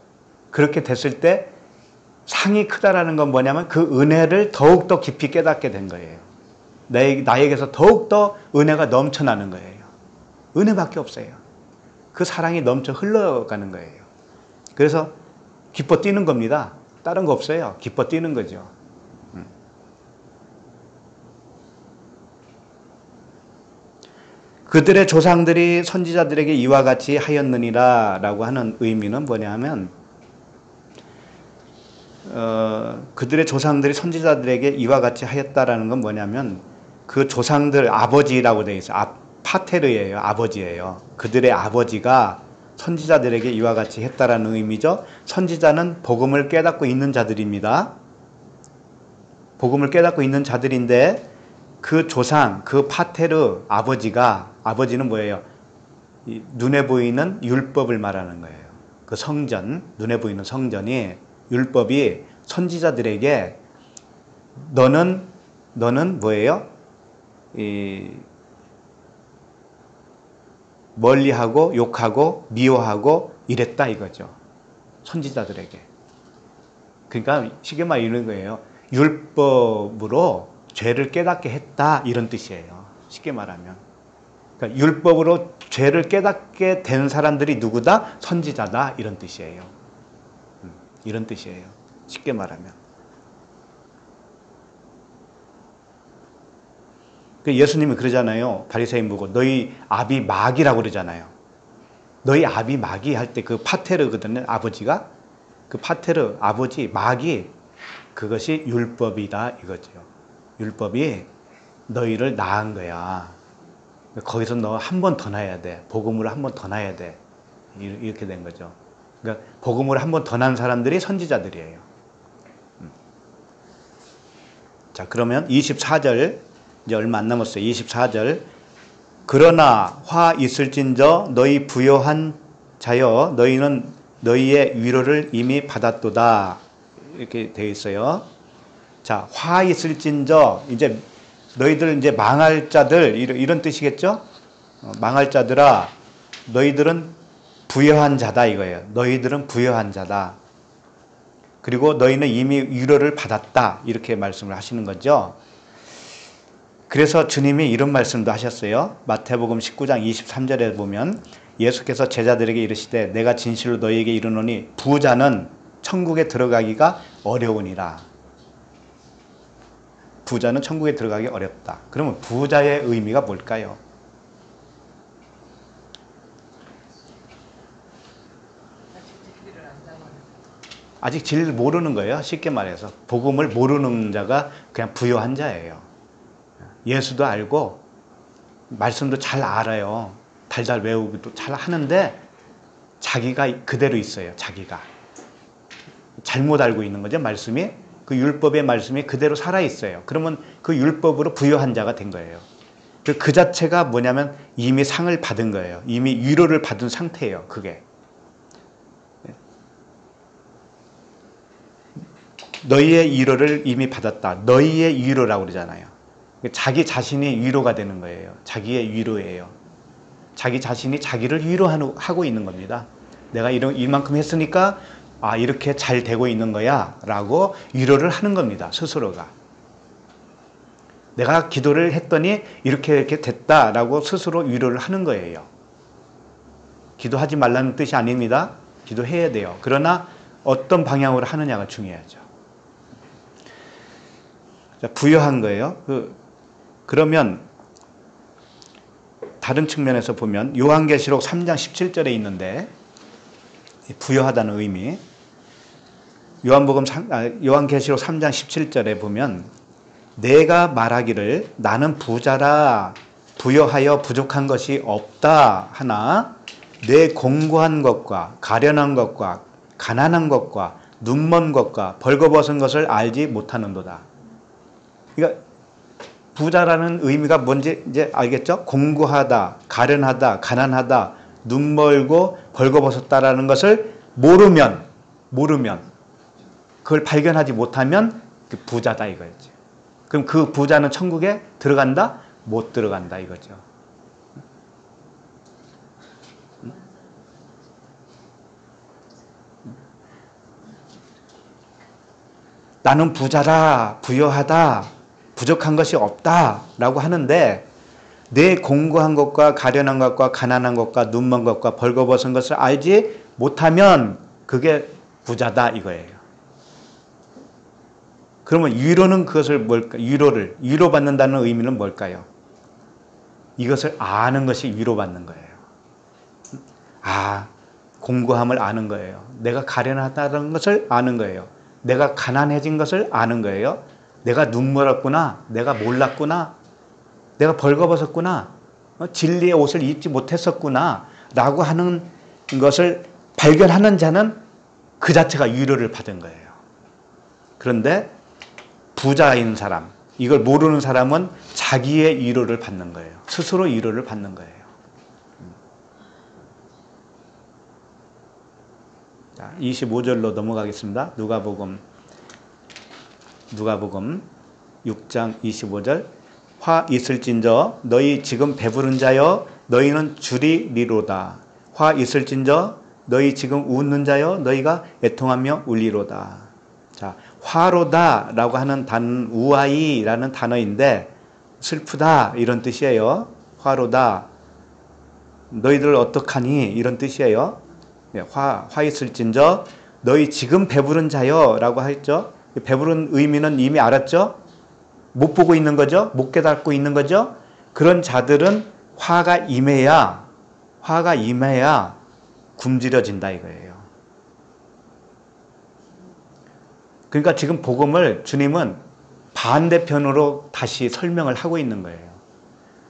그렇게 됐을 때 상이 크다라는 건 뭐냐면 그 은혜를 더욱더 깊이 깨닫게 된 거예요. 나에게서 더욱더 은혜가 넘쳐나는 거예요. 은혜밖에 없어요. 그 사랑이 넘쳐 흘러가는 거예요. 그래서 기뻐 뛰는 겁니다. 다른 거 없어요. 기뻐 뛰는 거죠. 그들의 조상들이 선지자들에게 이와 같이 하였느니라 라고 하는 의미는 뭐냐 하면, 그들의 조상들이 선지자들에게 이와 같이 하였다라는 건 뭐냐면 그 조상들 아버지라고 되어 있어요. 파테르예요. 아버지예요. 그들의 아버지가 선지자들에게 이와 같이 했다라는 의미죠. 선지자는 복음을 깨닫고 있는 자들입니다. 복음을 깨닫고 있는 자들인데 그 조상, 그 파테르 아버지는 뭐예요? 눈에 보이는 율법을 말하는 거예요. 그 성전, 눈에 보이는 성전이, 율법이 선지자들에게 너는 뭐예요? 멀리하고 욕하고 미워하고 이랬다 이거죠. 선지자들에게. 그러니까 쉽게 말해 이런 거예요. 율법으로 죄를 깨닫게 했다 이런 뜻이에요. 쉽게 말하면. 그러니까 율법으로 죄를 깨닫게 된 사람들이 누구다? 선지자다 이런 뜻이에요. 이런 뜻이에요. 쉽게 말하면. 예수님이 그러잖아요. 바리새인 보고 너희 아비 마귀라고 그러잖아요. 너희 아비 마귀 할 때 그 파테르거든요. 아버지가. 그 파테르 아버지 마귀, 그것이 율법이다 이거죠. 율법이 너희를 낳은 거야. 거기서 너 한 번 더 낳아야 돼. 복음으로 한 번 더 낳아야 돼. 이렇게 된 거죠. 그러니까 복음으로 한 번 더 낳은 사람들이 선지자들이에요. 자, 그러면 24절, 이제 얼마 안 남았어요. 24절. 그러나 화 있을진저 너희 부요한 자여 너희는 너희의 위로를 이미 받았도다. 이렇게 되어 있어요. 자, 화 있을진저, 이제 너희들 이제 망할 자들, 이런 뜻이겠죠? 망할 자들아, 너희들은 부여한 자다 이거예요. 너희들은 부여한 자다. 그리고 너희는 이미 위로를 받았다. 이렇게 말씀을 하시는 거죠. 그래서 주님이 이런 말씀도 하셨어요. 마태복음 19장 23절에 보면 예수께서 제자들에게 이르시되 내가 진실로 너희에게 이르노니 부자는 천국에 들어가기가 어려우니라. 부자는 천국에 들어가기 어렵다. 그러면 부자의 의미가 뭘까요? 아직 진리를 모르는 거예요. 쉽게 말해서 복음을 모르는 자가 그냥 부요한 자예요. 예수도 알고 말씀도 잘 알아요. 달달 외우기도 잘 하는데 자기가 그대로 있어요. 자기가 잘못 알고 있는 거죠. 말씀이, 그 율법의 말씀이 그대로 살아있어요. 그러면 그 율법으로 부요한 자가 된 거예요. 그 자체가 뭐냐면 이미 상을 받은 거예요. 이미 위로를 받은 상태예요. 그게 너희의 위로를 이미 받았다. 너희의 위로라고 그러잖아요. 자기 자신이 위로가 되는 거예요. 자기의 위로예요. 자기 자신이 자기를 위로하고 있는 겁니다. 내가 이만큼 했으니까 아, 이렇게 잘 되고 있는 거야 라고 위로를 하는 겁니다. 스스로가. 내가 기도를 했더니 이렇게 됐다라고 스스로 위로를 하는 거예요. 기도하지 말라는 뜻이 아닙니다. 기도해야 돼요. 그러나 어떤 방향으로 하느냐가 중요하죠. 부여한 거예요. 그러면 다른 측면에서 보면 요한계시록 3장 17절에 있는데 부여하다는 의미, 요한계시록 3장 17절에 보면 내가 말하기를 나는 부자라 부여하여 부족한 것이 없다 하나 내 공고한 것과 가련한 것과 가난한 것과 눈먼 것과 벌거벗은 것을 알지 못하는도다. 그러니까 부자라는 의미가 뭔지 이제 알겠죠? 공고하다, 가련하다, 가난하다, 눈멀고 벌거벗었다라는 것을 모르면 그걸 발견하지 못하면 그 부자다 이거지. 그럼 그 부자는 천국에 들어간다? 못 들어간다 이거죠. 나는 부자라, 부여하다, 부족한 것이 없다 라고 하는데 내 공고한 것과 가련한 것과 가난한 것과 눈먼 것과 벌거벗은 것을 알지 못하면 그게 부자다 이거예요. 그러면 위로는 그것을 위로받는다는 의미는 뭘까요? 이것을 아는 것이 위로받는 거예요. 아, 공고함을 아는 거예요. 내가 가련하다는 것을 아는 거예요. 내가 가난해진 것을 아는 거예요. 내가 눈멀었구나. 내가 몰랐구나. 내가 벌거벗었구나. 진리의 옷을 입지 못했었구나. 라고 하는 것을 발견하는 자는 그 자체가 위로를 받은 거예요. 그런데 부자인 사람, 이걸 모르는 사람은 자기의 위로를 받는 거예요. 스스로 위로를 받는 거예요. 자, 25절로 넘어가겠습니다. 누가복음 6장 25절 화 있을진저 너희 지금 배부른 자여 너희는 줄이리로다. 화 있을진저 너희 지금 웃는 자여 너희가 애통하며 울리로다. 자, 화로다 라고 하는 우아이라는 단어인데 슬프다 이런 뜻이에요. 화로다. 너희들 어떡하니 이런 뜻이에요. 화 있을진저 너희 지금 배부른 자여 라고 했죠. 배부른 의미는 이미 알았죠. 못 보고 있는 거죠. 못 깨닫고 있는 거죠. 그런 자들은 화가 임해야 굶주려진다 이거예요. 그러니까 지금 복음을 주님은 반대편으로 다시 설명을 하고 있는 거예요.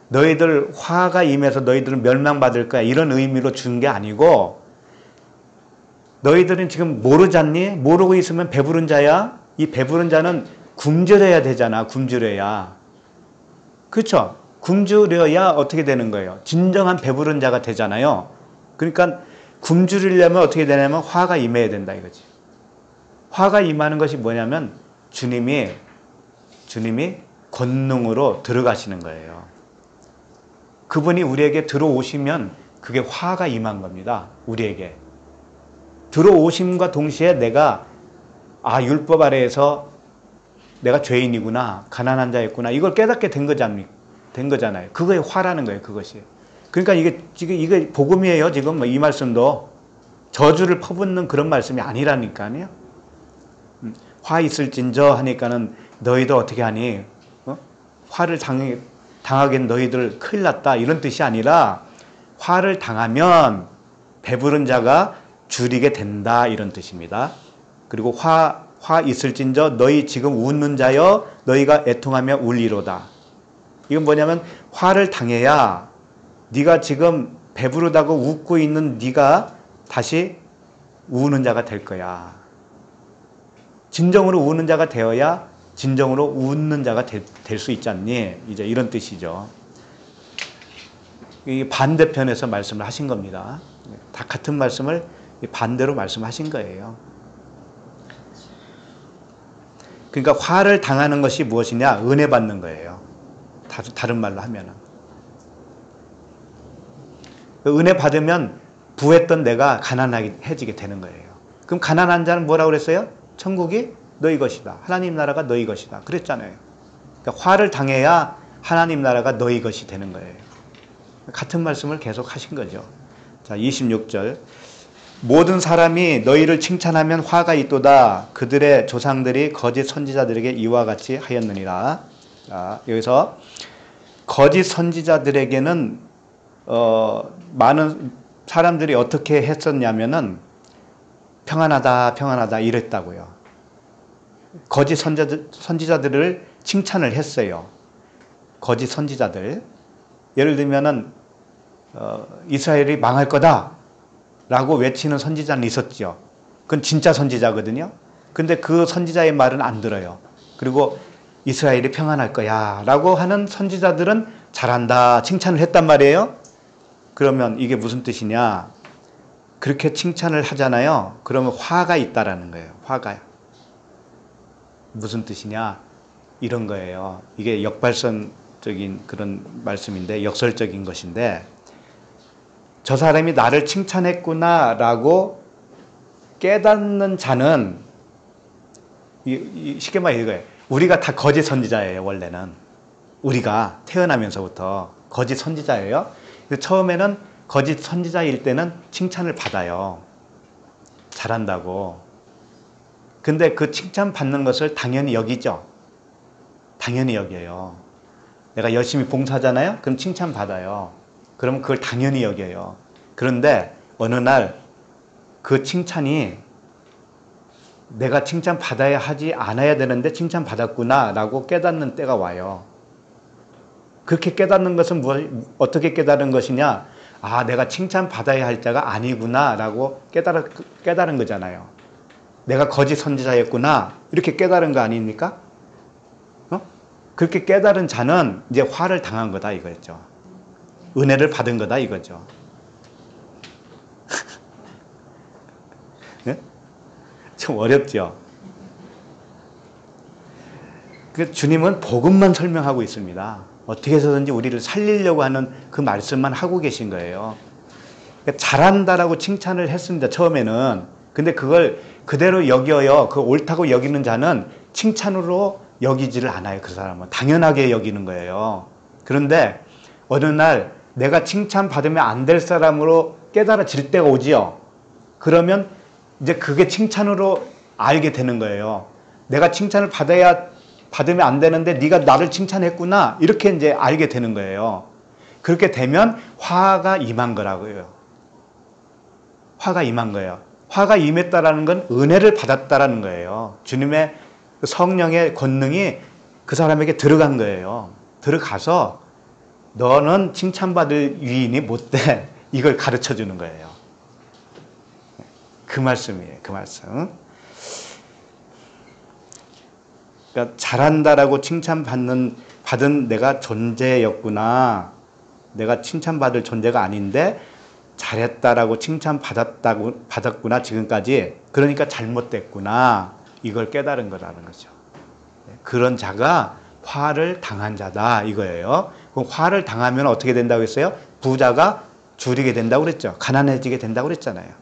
너희들 화가 임해서 너희들은 멸망받을 거야 이런 의미로 준 게 아니고 너희들은 지금 모르지 않니? 모르고 있으면 배부른 자야. 이 배부른 자는 굶주려야 되잖아. 굶주려야. 그렇죠? 굶주려야 어떻게 되는 거예요? 진정한 배부른 자가 되잖아요. 그러니까 굶주리려면 어떻게 되냐면 화가 임해야 된다 이거지. 화가 임하는 것이 뭐냐면 주님이 권능으로 들어가시는 거예요. 그분이 우리에게 들어오시면 그게 화가 임한 겁니다. 우리에게. 들어오심과 동시에 내가 율법 아래에서 내가 죄인이구나, 가난한 자였구나, 이걸 깨닫게 된 거잖아요. 그거에 화라는 거예요, 그것이. 그러니까 이게 복음이에요, 지금 이 말씀도. 저주를 퍼붓는 그런 말씀이 아니라니까요. 화 있을진저 하니까는 너희들 어떻게 하니? 화를 당하기엔 너희들 큰일 났다, 이런 뜻이 아니라 화를 당하면 배부른 자가 줄이게 된다, 이런 뜻입니다. 그리고 화 있을진저 너희 지금 웃는 자여 너희가 애통하며 울리로다. 이건 뭐냐면 화를 당해야 네가 지금 배부르다고 웃고 있는 네가 다시 우는 자가 될 거야. 진정으로 우는 자가 되어야 진정으로 웃는 자가 될 수 있지 않니? 이제 이런 뜻이죠. 이 반대편에서 말씀을 하신 겁니다. 다 같은 말씀을 반대로 말씀하신 거예요. 그러니까 화를 당하는 것이 무엇이냐? 은혜 받는 거예요. 다른 말로 하면은. 은혜 받으면 부했던 내가 가난해지게 되는 거예요. 그럼 가난한 자는 뭐라고 그랬어요? 천국이 너희 것이다. 하나님 나라가 너희 것이다. 그랬잖아요. 그러니까 화를 당해야 하나님 나라가 너희 것이 되는 거예요. 같은 말씀을 계속 하신 거죠. 자, 26절. 모든 사람이 너희를 칭찬하면 화가 있도다. 그들의 조상들이 거짓 선지자들에게 이와 같이 하였느니라. 자, 여기서 거짓 선지자들에게는 많은 사람들이 어떻게 했었냐면은 평안하다 이랬다고요. 거짓 선지자들을 칭찬을 했어요. 거짓 선지자들. 예를 들면은 이스라엘이 망할 거다 라고 외치는 선지자는 있었죠. 그건 진짜 선지자거든요. 근데 그 선지자의 말은 안 들어요. 그리고 이스라엘이 평안할 거야 라고 하는 선지자들은 잘한다 칭찬을 했단 말이에요. 그러면 이게 무슨 뜻이냐? 그렇게 칭찬을 하잖아요. 그러면 화가 있다라는 거예요. 화가. 무슨 뜻이냐? 이런 거예요. 이게 역발선적인 그런 말씀인데, 역설적인 것인데, 저 사람이 나를 칭찬했구나 라고 깨닫는 자는, 쉽게 말해 이거예요. 우리가 다 거짓 선지자예요, 원래는. 우리가 태어나면서부터 거짓 선지자예요. 처음에는 거짓 선지자일 때는 칭찬을 받아요. 잘한다고. 근데 그 칭찬 받는 것을 당연히 여기죠. 당연히 여겨요. 내가 열심히 봉사하잖아요? 그럼 칭찬 받아요. 그러면 그걸 당연히 여겨요. 그런데 어느 날 그 칭찬이 내가 칭찬 받아야 하지 않아야 되는데 칭찬 받았구나 라고 깨닫는 때가 와요. 그렇게 깨닫는 것은 어떻게 깨달은 것이냐? 내가 칭찬 받아야 할 자가 아니구나 라고 깨달은 거잖아요. 내가 거짓 선지자였구나 이렇게 깨달은 거 아닙니까? 그렇게 깨달은 자는 이제 화를 당한 거다 이거죠. 은혜를 받은 거다 이거죠. 네? 좀 어렵죠. 주님은 복음만 설명하고 있습니다. 어떻게 해서든지 우리를 살리려고 하는 그 말씀만 하고 계신 거예요. 잘한다라고 칭찬을 했습니다. 처음에는. 근데 그걸 그대로 여겨요. 그 옳다고 여기는 자는 칭찬으로 여기지를 않아요. 그 사람은. 당연하게 여기는 거예요. 그런데 어느 날 내가 칭찬받으면 안 될 사람으로 깨달아질 때가 오지요. 그러면 이제 그게 칭찬으로 알게 되는 거예요. 내가 칭찬을 받으면 안 되는데 네가 나를 칭찬했구나 이렇게 이제 알게 되는 거예요. 그렇게 되면 화가 임한 거라고요. 화가 임한 거예요. 화가 임했다라는 건 은혜를 받았다라는 거예요. 주님의 성령의 권능이 그 사람에게 들어간 거예요. 들어가서 너는 칭찬받을 유인이 못 돼. 이걸 가르쳐 주는 거예요. 그 말씀이에요. 그 말씀. 그러니까 잘한다라고 칭찬받은 내가 존재였구나. 내가 칭찬받을 존재가 아닌데 잘했다라고 받았구나 지금까지. 그러니까 잘못됐구나. 이걸 깨달은 거라는 거죠. 그런 자가 화를 당한 자다 이거예요. 그럼 화를 당하면 어떻게 된다고 했어요? 부자가 줄이게 된다고 그랬죠. 가난해지게 된다고 그랬잖아요.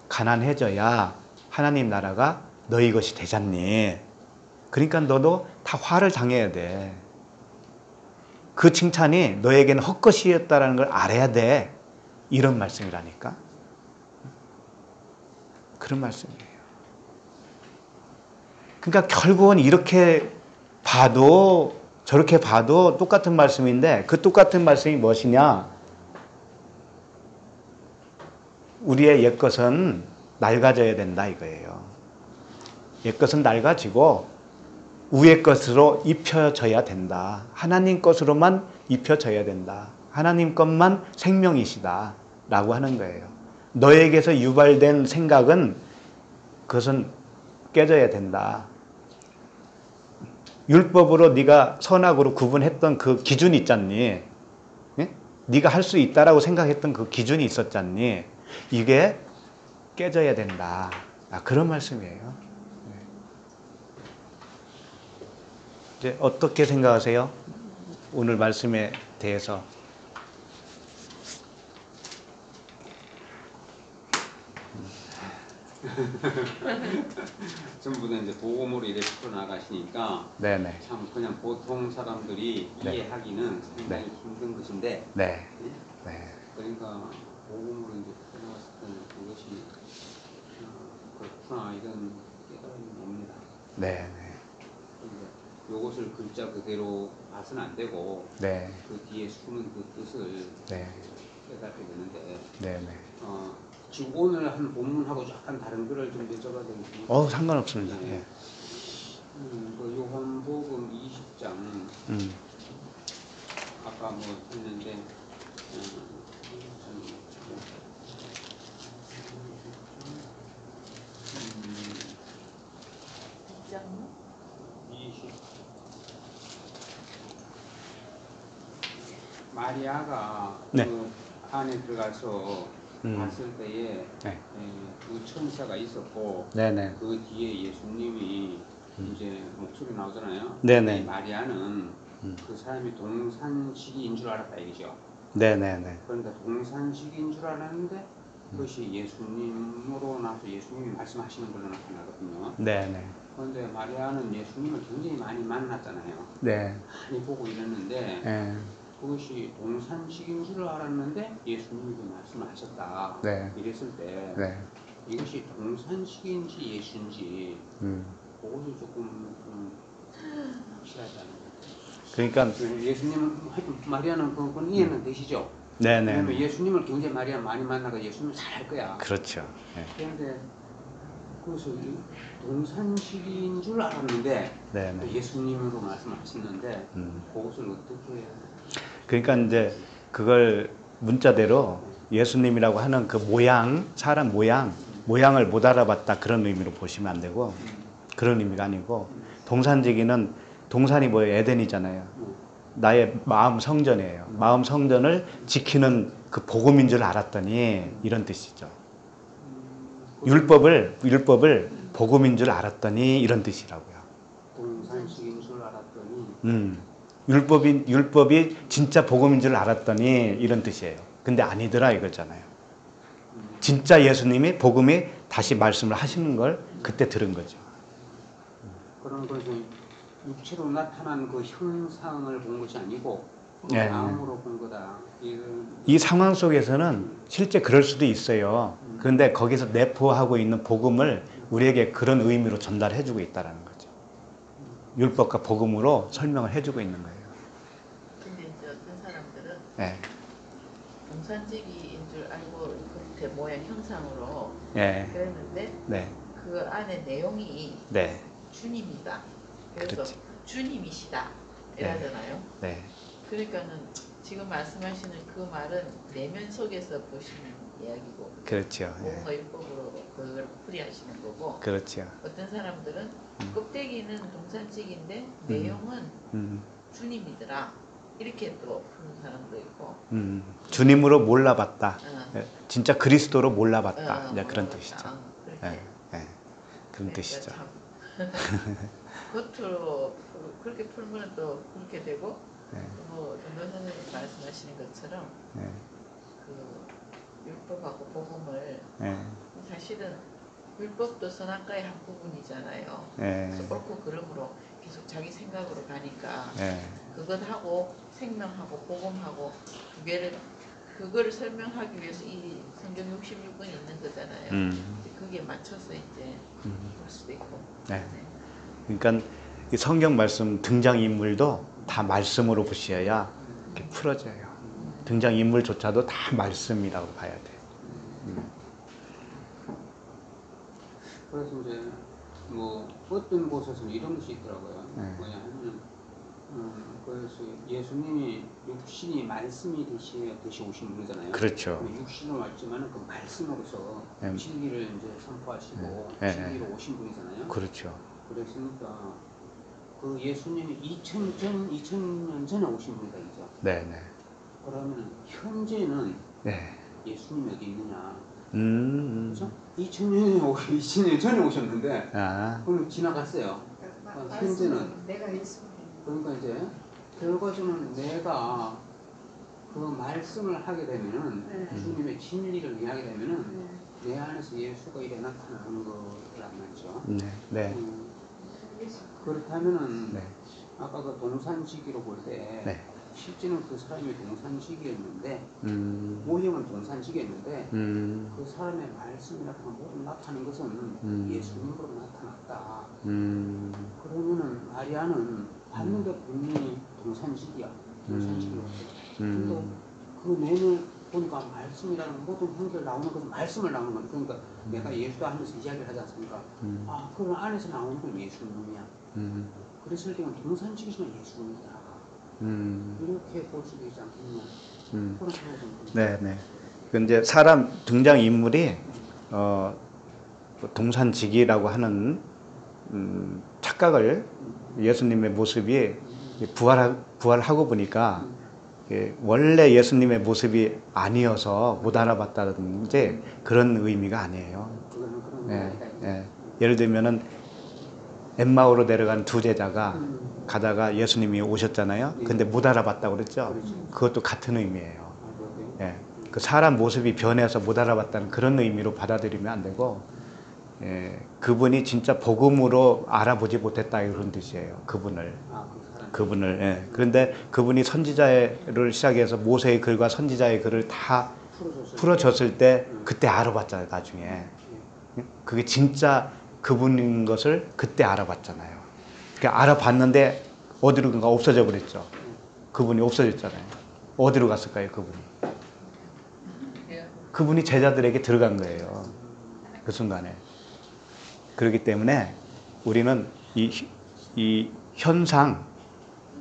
가난해져야 하나님 나라가 너희 것이 되잖니. 그러니까 너도 다 화를 당해야 돼. 그 칭찬이 너에게는 헛것이었다는 걸 알아야 돼. 이런 말씀이라니까. 그런 말씀이에요. 그러니까 결국은 이렇게 봐도 저렇게 봐도 똑같은 말씀인데 그 똑같은 말씀이 무엇이냐? 우리의 옛것은 낡아져야 된다 이거예요. 옛것은 낡아지고 위의 것으로 입혀져야 된다. 하나님 것으로만 입혀져야 된다. 하나님 것만 생명이시다 라고 하는 거예요. 너에게서 유발된 생각은 그것은 깨져야 된다. 율법으로 네가 선악으로 구분했던 그 기준이 있잖니. 예? 네가 할 수 있다라고 생각했던 그 기준이 있었잖니. 이게 깨져야 된다. 그런 말씀이에요. 이제 어떻게 생각하세요? 오늘 말씀에 대해서. 전부 다 이제 복음으로 이렇게 풀어나가시니까 네네. 참 그냥 보통 사람들이 네. 이해하기는 상당히 힘든 것인데 네. 네. 그러니까 복음으로 이제 풀어나갔을 때는 그것이 그렇구나 이런 깨달음이 옵니다. 네. 이것을 글자 그대로 봐서는 안 되고 네. 그 뒤에 숨은 그 뜻을 네. 깨닫게 되는데 네. 네. 지금 오늘 한 본문하고 약간 다른 글을 좀 여쭤봐도 되겠습니까? 상관없습니다. 네. 예. 그 요한복음 20장 아까 뭐 했는데 20 마리아가 네. 그 안에 들어가서 봤을 때에 네. 그 천사가 있었고 네네. 그 뒤에 예수님이 이제 목소리 나오잖아요. 네네. 마리아는 그 사람이 동산식인 줄 알았다 이거죠. 네네네. 그러니까 동산식인 줄 알았는데 그것이 예수님으로 나서 예수님이 말씀하시는 걸로 나타나거든요. 네네. 그런데 마리아는 예수님을 굉장히 많이 만났잖아요. 네. 많이 보고 이랬는데 네. 그것이 동산식인 줄 알았는데 예수님이 그 말씀을 하셨다. 네. 이랬을 때 네. 이것이 동산식인지 예수인지 그것이 조금 확실하지 않은 것 같아요. 그러니까 예수님은 마리아는 그건 이해는 되시죠? 네네. 왜냐면 예수님을 굉장히 마리아 많이 만나가 예수님을 잘 알 거야. 그렇죠. 네. 그런데 그래서 동산식인 줄 알았는데 네네. 예수님으로 말씀하셨는데 그것을 어떻게 그러니까 이제 그걸 문자대로 예수님이라고 하는 그 모양, 사람 모양을 못 알아봤다 그런 의미로 보시면 안 되고 그런 의미가 아니고 동산지기는 동산이 뭐예요? 에덴이잖아요. 나의 마음 성전이에요. 마음 성전을 지키는 그 복음인 줄 알았더니 이런 뜻이죠. 율법을 복음인 줄 알았더니 이런 뜻이라고요. 동산식인 줄 알았더니 율법이 진짜 복음인 줄 알았더니 이런 뜻이에요. 근데 아니더라 이거잖아요. 진짜 예수님이 복음이 다시 말씀을 하시는 걸 그때 들은 거죠. 그런 것은 육체로 나타난 그 형상을 본 것이 아니고 네. 마음으로 본 거다. 이 상황 속에서는 실제 그럴 수도 있어요. 그런데 거기서 내포하고 있는 복음을 우리에게 그런 의미로 전달해주고 있다는 거죠. 율법과 복음으로 설명을 해주고 있는 거예요. 근데 이제 어떤 사람들은 네. 동산지기인 줄 알고 겉에 모양 형상으로 네. 그랬는데 네. 그 안에 내용이 네. 주님이다. 그래서 그렇지. 주님이시다 이러잖아요. 네. 그러니까는 지금 말씀하시는 그 말은 내면 속에서 보시는 이야기고 그렇죠. 뭔가 율법으로 그걸 풀이하시는 거고 그렇죠. 어떤 사람들은 껍데기는 동산직인데 내용은 주님이더라. 이렇게 또 푸는 사람도 있고. 주님으로 몰라봤다. 어. 예, 진짜 그리스도로 몰라봤다. 이제 그런 몰라봤다. 뜻이죠. 그렇게. 예, 예, 그런 그러니까 뜻이죠. 참 겉으로 그렇게 풀면 또 그렇게 되고 예, 뭐 전도 선생님 말씀하시는 것처럼 예, 그 율법하고 복음을 예, 사실은 율법도 선악과의 한 부분이잖아요. 예, 그래서 옳고 그름으로 계속 자기 생각으로 가니까 예, 그것하고 생명하고 복음하고 두 개를 그거를 설명하기 위해서 이 성경 66권이 있는 거잖아요. 거기에 맞춰서 이제 볼 수도 있고. 네. 그러니까 이 성경 말씀 등장 인물도 다 말씀으로 보셔야 이렇게 풀어져요. 등장 인물조차도 다 말씀이라고 봐야 돼. 그래서 이제 뭐 어떤 곳에서는 이런 것이 있더라고요. 네. 뭐냐 하면 그래서 예수님이 육신이 말씀이 되시 오신 분이잖아요. 그렇죠. 육신으로 왔지만 그 말씀으로서 네. 진리를 이제 선포하시고 네. 진리로 오신 분이잖아요. 그렇죠. 그랬으니까 그 예수님이 2000년 전에 오신 분이다 이죠. 네, 네. 그러면 현재는 네. 예수님이 어디 있느냐? 그렇죠? 그렇죠? 2000년 전에 오셨는데 아, 그럼 지나갔어요. 현재는 내가 예수. 그러니까 이제 결과적으로 내가 그 말씀을 하게 되면은 네. 주님의 진리를 이해하게 되면은 내 안에서 예수가 이래 나타나는 거란 말이죠. 네, 네, 그렇다면은 네, 아까 그 동산지기로 볼 때 네. 실제는 그 사람이 동산지기였는데 모형은 동산지기였는데 그 사람의 말씀이 나타나는 것은 예수님으로 나타났다. 그러면은 마리아는 봤는데 분명히 동산지기야. 동산지기로. 근데 그 내면을 보니까 말씀이라는 모든 한결 나오는 것은 말씀을 나오는 거니까 그러니까 내가 예수다 하면서 이야기를 하지 않습니까? 아, 그 안에서 나오는 건 예수님이야. 그랬을 때는 동산지기지만 예수님이다. 이렇게 볼 수도 있지 않겠냐. 그런 생각이 좀 듭니다. 네, 네. 그 이제 사람 등장 인물이 동산지기라고 하는 착각을 예수님의 모습이 부활하고 보니까 원래 예수님의 모습이 아니어서 못 알아봤다든지 그런 의미가 아니에요. 그거는 그런 예, 이야기다. 예. 예를 들면은 엠마오로 내려간 두 제자가 가다가 예수님이 오셨잖아요. 근데 못 알아봤다고 그랬죠. 그것도 같은 의미예요. 아, 그렇고요. 예. 그 사람 모습이 변해서 못 알아봤다는 그런 의미로 받아들이면 안 되고, 그분이 진짜 복음으로 알아보지 못했다 이런 뜻이에요. 그분을. 아, 그 사람. 그분을. 예. 그런데 그분이 선지자를 시작해서 모세의 글과 선지자의 글을 다 풀어줬을 때 그때 알아봤잖아요. 나중에. 그게 진짜 그분인 것을 그때 알아봤잖아요. 그러니까 알아봤는데 어디로가 없어져 버렸죠. 그분이 없어졌잖아요. 어디로 갔을까요, 그분이? 그분이 제자들에게 들어간 거예요. 그 순간에. 그렇기 때문에 우리는 이 현상,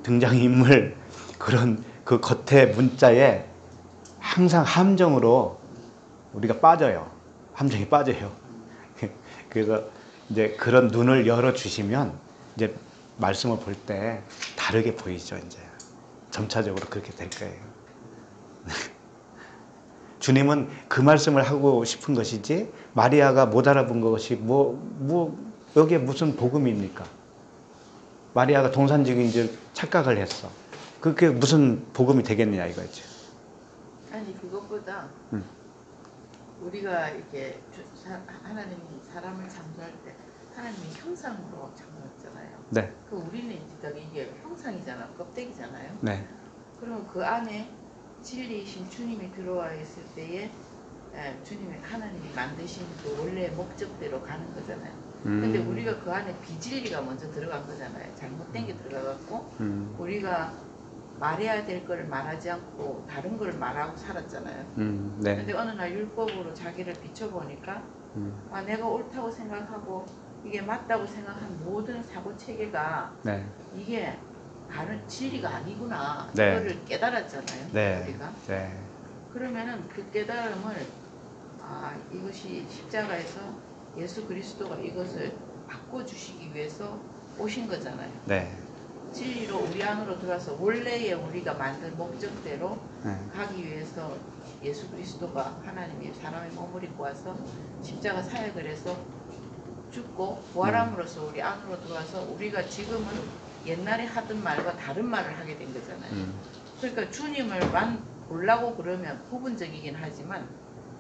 등장인물, 그런 그 겉의 문자에 항상 함정으로 우리가 빠져요. 함정이 빠져요. 그래서 이제 그런 눈을 열어주시면 이제 말씀을 볼 때 다르게 보이죠, 이제. 점차적으로 그렇게 될 거예요. 주님은 그 말씀을 하고 싶은 것이지, 마리아가 못 알아본 것이 여기에 무슨 복음입니까? 마리아가 동산지기인 줄 착각을 했어. 그게 무슨 복음이 되겠느냐 이거지. 아니 그것보다 우리가 이렇게 하나님이 사람을 창조할 때 하나님이 형상으로 창조했잖아요. 네. 그 우리는 이게 형상이잖아, 껍데기잖아요. 네. 그럼 그 안에 진리이신 주님이 들어와 있을 때에 주님이 하나님이 만드신 그 원래 목적대로 가는 거잖아요. 근데 우리가 그 안에 비진리가 먼저 들어간 거잖아요. 잘못된 게 들어가갖고 우리가 말해야 될 거를 말하지 않고 다른 걸 말하고 살았잖아요. 네. 근데 어느 날 율법으로 자기를 비춰보니까 아, 내가 옳다고 생각하고 이게 맞다고 생각한 모든 사고 체계가 네. 이게 다른 진리가 아니구나. 네. 이거를 깨달았잖아요. 네. 우리가. 네. 그러면은 그 깨달음을 이것이 십자가에서 예수 그리스도가 이것을 바꿔주시기 위해서 오신 거잖아요. 네. 진리로 우리 안으로 들어와서 원래의 우리가 만든 목적대로 네. 가기 위해서 예수 그리스도가 하나님이 사람의 몸을 입고 와서 십자가 사역을 해서 죽고 부활함으로써 우리 안으로 들어와서 우리가 지금은 옛날에 하던 말과 다른 말을 하게 된 거잖아요. 그러니까 주님을만 보려고 그러면 부분적이긴 하지만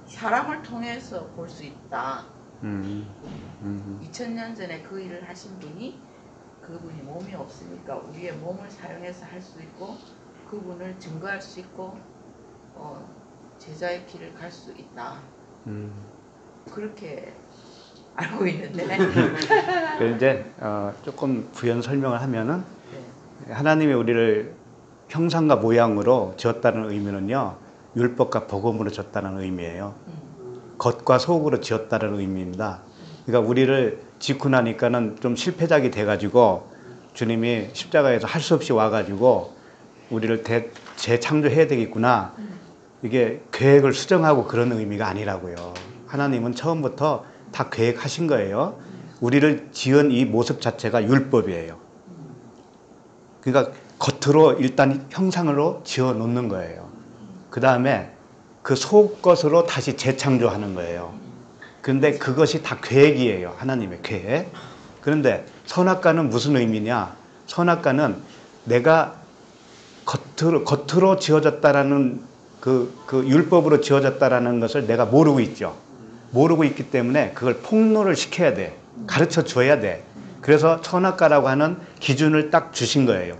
사람을 통해서 볼 수 있다. 2000년 전에 그 일을 하신 분이 그분이 몸이 없으니까 우리의 몸을 사용해서 할 수 있고 그분을 증거할 수 있고 제자의 길을 갈 수 있다. 그렇게 알고 있는데 이제 조금 부연 설명을 하면은 하나님이 우리를 형상과 모양으로 지었다는 의미는요, 율법과 복음으로 지었다는 의미예요. 겉과 속으로 지었다는 의미입니다. 그러니까 우리를 짓고 나니까는 좀 실패작이 돼가지고 주님이 십자가에서 할 수 없이 와가지고 우리를 재창조해야 되겠구나, 이게 계획을 수정하고 그런 의미가 아니라고요. 하나님은 처음부터 다 계획하신 거예요. 우리를 지은 이 모습 자체가 율법이에요. 그러니까 겉으로 일단 형상으로 지어 놓는 거예요. 그 다음에 그 속 것으로 다시 재창조하는 거예요. 그런데 그것이 다 계획이에요. 하나님의 계획. 그런데 선악과는 무슨 의미냐? 선악과는 내가 겉으로 지어졌다라는 그 율법으로 지어졌다라는 것을 내가 모르고 있죠. 모르고 있기 때문에 그걸 폭로를 시켜야 돼. 가르쳐 줘야 돼. 그래서 선악과라고 하는 기준을 딱 주신 거예요.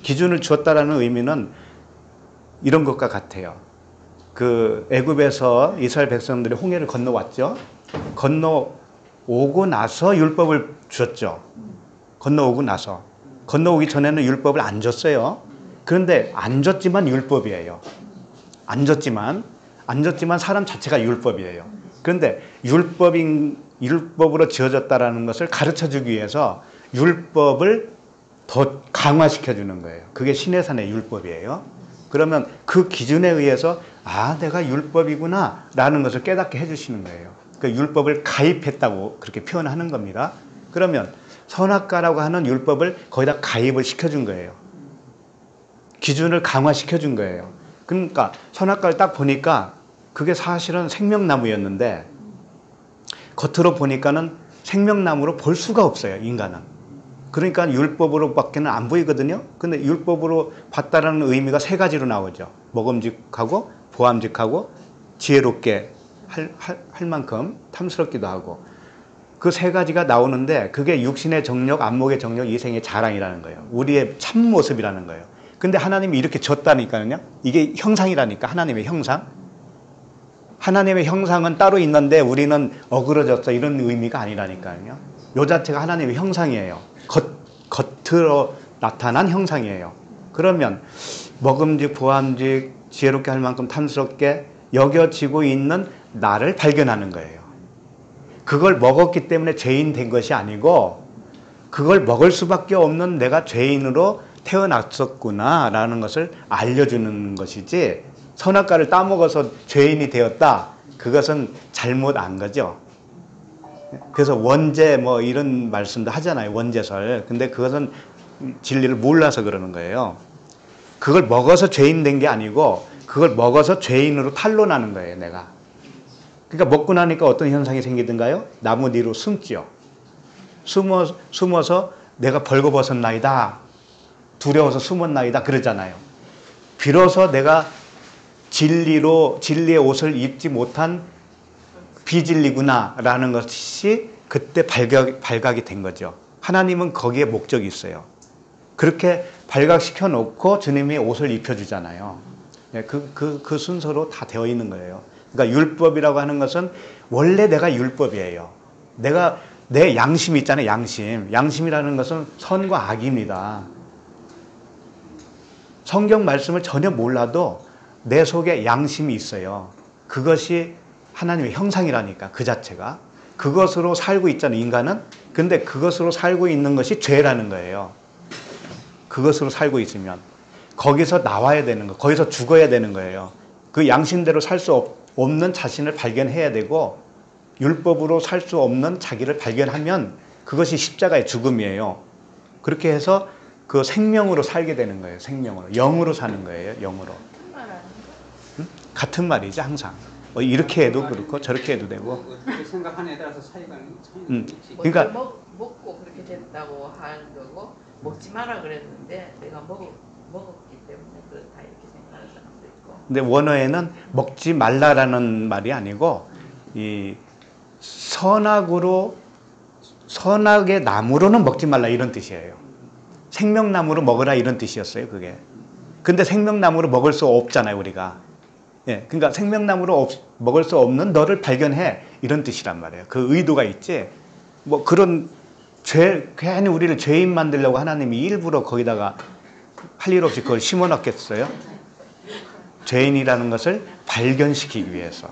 기준을 주었다라는 의미는 이런 것과 같아요. 그 애굽에서 이스라엘 백성들이 홍해를 건너왔죠. 건너오고 나서 율법을 주었죠. 건너오고 나서. 건너오기 전에는 율법을 안 줬어요. 그런데 안 줬지만 율법이에요. 안 줬지만 사람 자체가 율법이에요. 그런데 율법으로 지어졌다라는 것을 가르쳐주기 위해서 율법을 더 강화시켜주는 거예요. 그게 시내산의 율법이에요. 그러면 그 기준에 의해서 내가 율법이구나 라는 것을 깨닫게 해주시는 거예요. 그 율법을 가입했다고 그렇게 표현하는 겁니다. 그러면 선악과라고 하는 율법을 거기다 가입을 시켜준 거예요. 기준을 강화시켜준 거예요. 그러니까 선악과를 딱 보니까 그게 사실은 생명나무였는데 겉으로 보니까는 생명나무로 볼 수가 없어요, 인간은. 그러니까 율법으로밖에는 안 보이거든요. 근데 율법으로 봤다라는 의미가 세 가지로 나오죠. 먹음직하고 보암직하고 지혜롭게 할 만큼 탐스럽기도 하고. 그 세 가지가 나오는데 그게 육신의 정력, 안목의 정력, 이생의 자랑이라는 거예요. 우리의 참모습이라는 거예요. 근데 하나님이 이렇게 줬다니까요. 이게 형상이라니까, 하나님의 형상. 하나님의 형상은 따로 있는데 우리는 어그러졌어, 이런 의미가 아니라니까요. 요 자체가 하나님의 형상이에요. 겉으로 나타난 형상이에요. 그러면 먹음직, 보암직, 지혜롭게 할 만큼 탐스럽게 여겨지고 있는 나를 발견하는 거예요. 그걸 먹었기 때문에 죄인 된 것이 아니고 그걸 먹을 수밖에 없는 내가 죄인으로 태어났었구나 라는 것을 알려주는 것이지, 선악과를 따먹어서 죄인이 되었다, 그것은 잘못 안 거죠. 그래서 원죄 뭐 이런 말씀도 하잖아요, 원죄설. 근데 그것은 진리를 몰라서 그러는 거예요. 그걸 먹어서 죄인 된 게 아니고 그걸 먹어서 죄인으로 탄로나는 거예요, 내가. 그러니까 먹고 나니까 어떤 현상이 생기던가요? 나무 뒤로 숨죠. 숨어서 내가 벌거벗었나이다, 두려워서 숨었나이다 그러잖아요. 비로소 내가 진리의 옷을 입지 못한 비진리구나 라는 것이 그때 발각이 된 거죠. 하나님은 거기에 목적이 있어요. 그렇게 발각시켜 놓고 주님이 옷을 입혀주잖아요. 그 순서로 다 되어 있는 거예요. 그러니까 율법이라고 하는 것은 원래 내가 율법이에요. 내 양심이 있잖아요, 양심. 양심이라는 것은 선과 악입니다. 성경 말씀을 전혀 몰라도 내 속에 양심이 있어요. 그것이 하나님의 형상이라니까, 그 자체가. 그것으로 살고 있잖아요, 인간은. 근데 그것으로 살고 있는 것이 죄라는 거예요. 그것으로 살고 있으면 거기서 나와야 되는 거, 거기서 죽어야 되는 거예요. 그 양심대로 살 수 없는 자신을 발견해야 되고, 율법으로 살 수 없는 자기를 발견하면 그것이 십자가의 죽음이에요. 그렇게 해서 그 생명으로 살게 되는 거예요. 생명으로. 영으로 사는 거예요. 영으로. 말 아닌가? 같은 말이지 항상. 이렇게 해도 그렇고 저렇게 해도 되고. 어떻게 생각하는 에 따라서 차이가 음. 있지. 그러니까- 먹고 그렇게 됐다고 하는 거고 먹지 마라 그랬는데 내가 먹었기 때문에 그렇다 이렇게 생각하는 사람도 있고. 근데 원어에는 먹지 말라라는 말이 아니고 이 선악의 나무로는 먹지 말라 이런 뜻이에요. 생명나무로 먹으라 이런 뜻이었어요, 그게. 근데 생명나무로 먹을 수 없잖아요, 우리가. 예, 그러니까 생명나무로 먹을 수 없는 너를 발견해 이런 뜻이란 말이에요. 그 의도가 있지. 뭐 그런 괜히 우리를 죄인 만들려고 하나님이 일부러 거기다가 할 일 없이 그걸 심어놨겠어요? 죄인이라는 것을 발견시키기 위해서.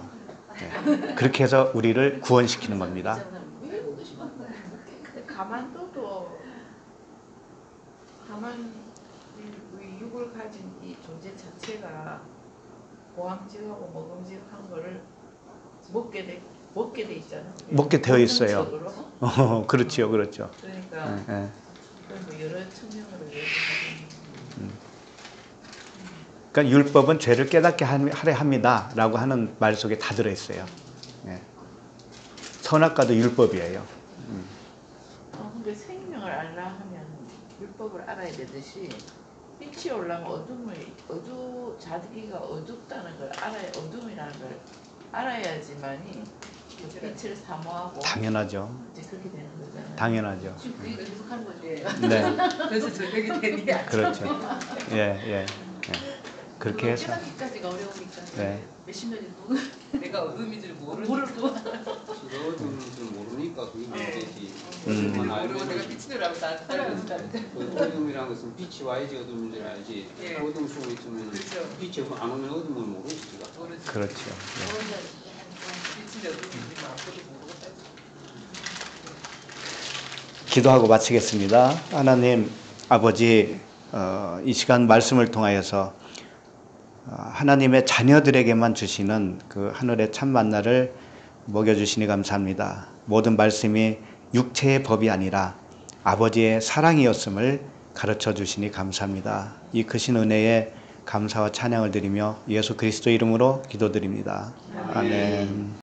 예, 그렇게 해서 우리를 구원시키는 겁니다. 가만둬도 우리 육을 가진 이 존재 자체가 고함직하고 먹음직한 거를 먹게 돼 있잖아. 먹게 되어 있어요. 본능적으로. 그렇지요, 그렇죠. 그러니까 예. 뭐 여러 측면으로 얘기하는. 그러니까 율법은 죄를 깨닫게 하려 합니다라고 하는 말 속에 다 들어있어요. 예. 선악과도 율법이에요. 근데 생명을 알라 하면 율법을 알아야 되듯이 빛이 올라면 자기가 어둡다는 걸 알아야 어둠이라는 걸 알아야지만이 그 빛을 사모하고 당연하죠. 이제 그렇게 되는 거잖아요. 당연하죠. 지금 그 얘기가 계속 하는 거지. 네, 그래서 저녁이 되니 그렇죠. 예. 그렇게 해서. 깨닫기까지가 어려우니까 네. 몇십 년이 내가 어둠인지를 모르고 지가 어둠인 줄 모르니까 그게 문제지. 모르고 어둠만 알고 내가 빛인 줄 알고 나한테 그 어둠이라는 것은 빛이 와야지 어둠인 줄 알지. 예. 어둠 속에 있으면 그렇죠. 빛이 안 오면 어둠을 모르지 지가. 그렇죠. 예. 빛인지 어둠인지 아무것도 모르고 살지. 기도하고 마치겠습니다. 하나님 아버지, 이 시간 말씀을 통하여서 하나님의 자녀들에게만 주시는 그 하늘의 참 만나를 먹여주시니 감사합니다. 모든 말씀이 육체의 법이 아니라 아버지의 사랑이었음을 가르쳐 주시니 감사합니다. 이 크신 은혜에 감사와 찬양을 드리며 예수 그리스도 이름으로 기도드립니다. 아멘.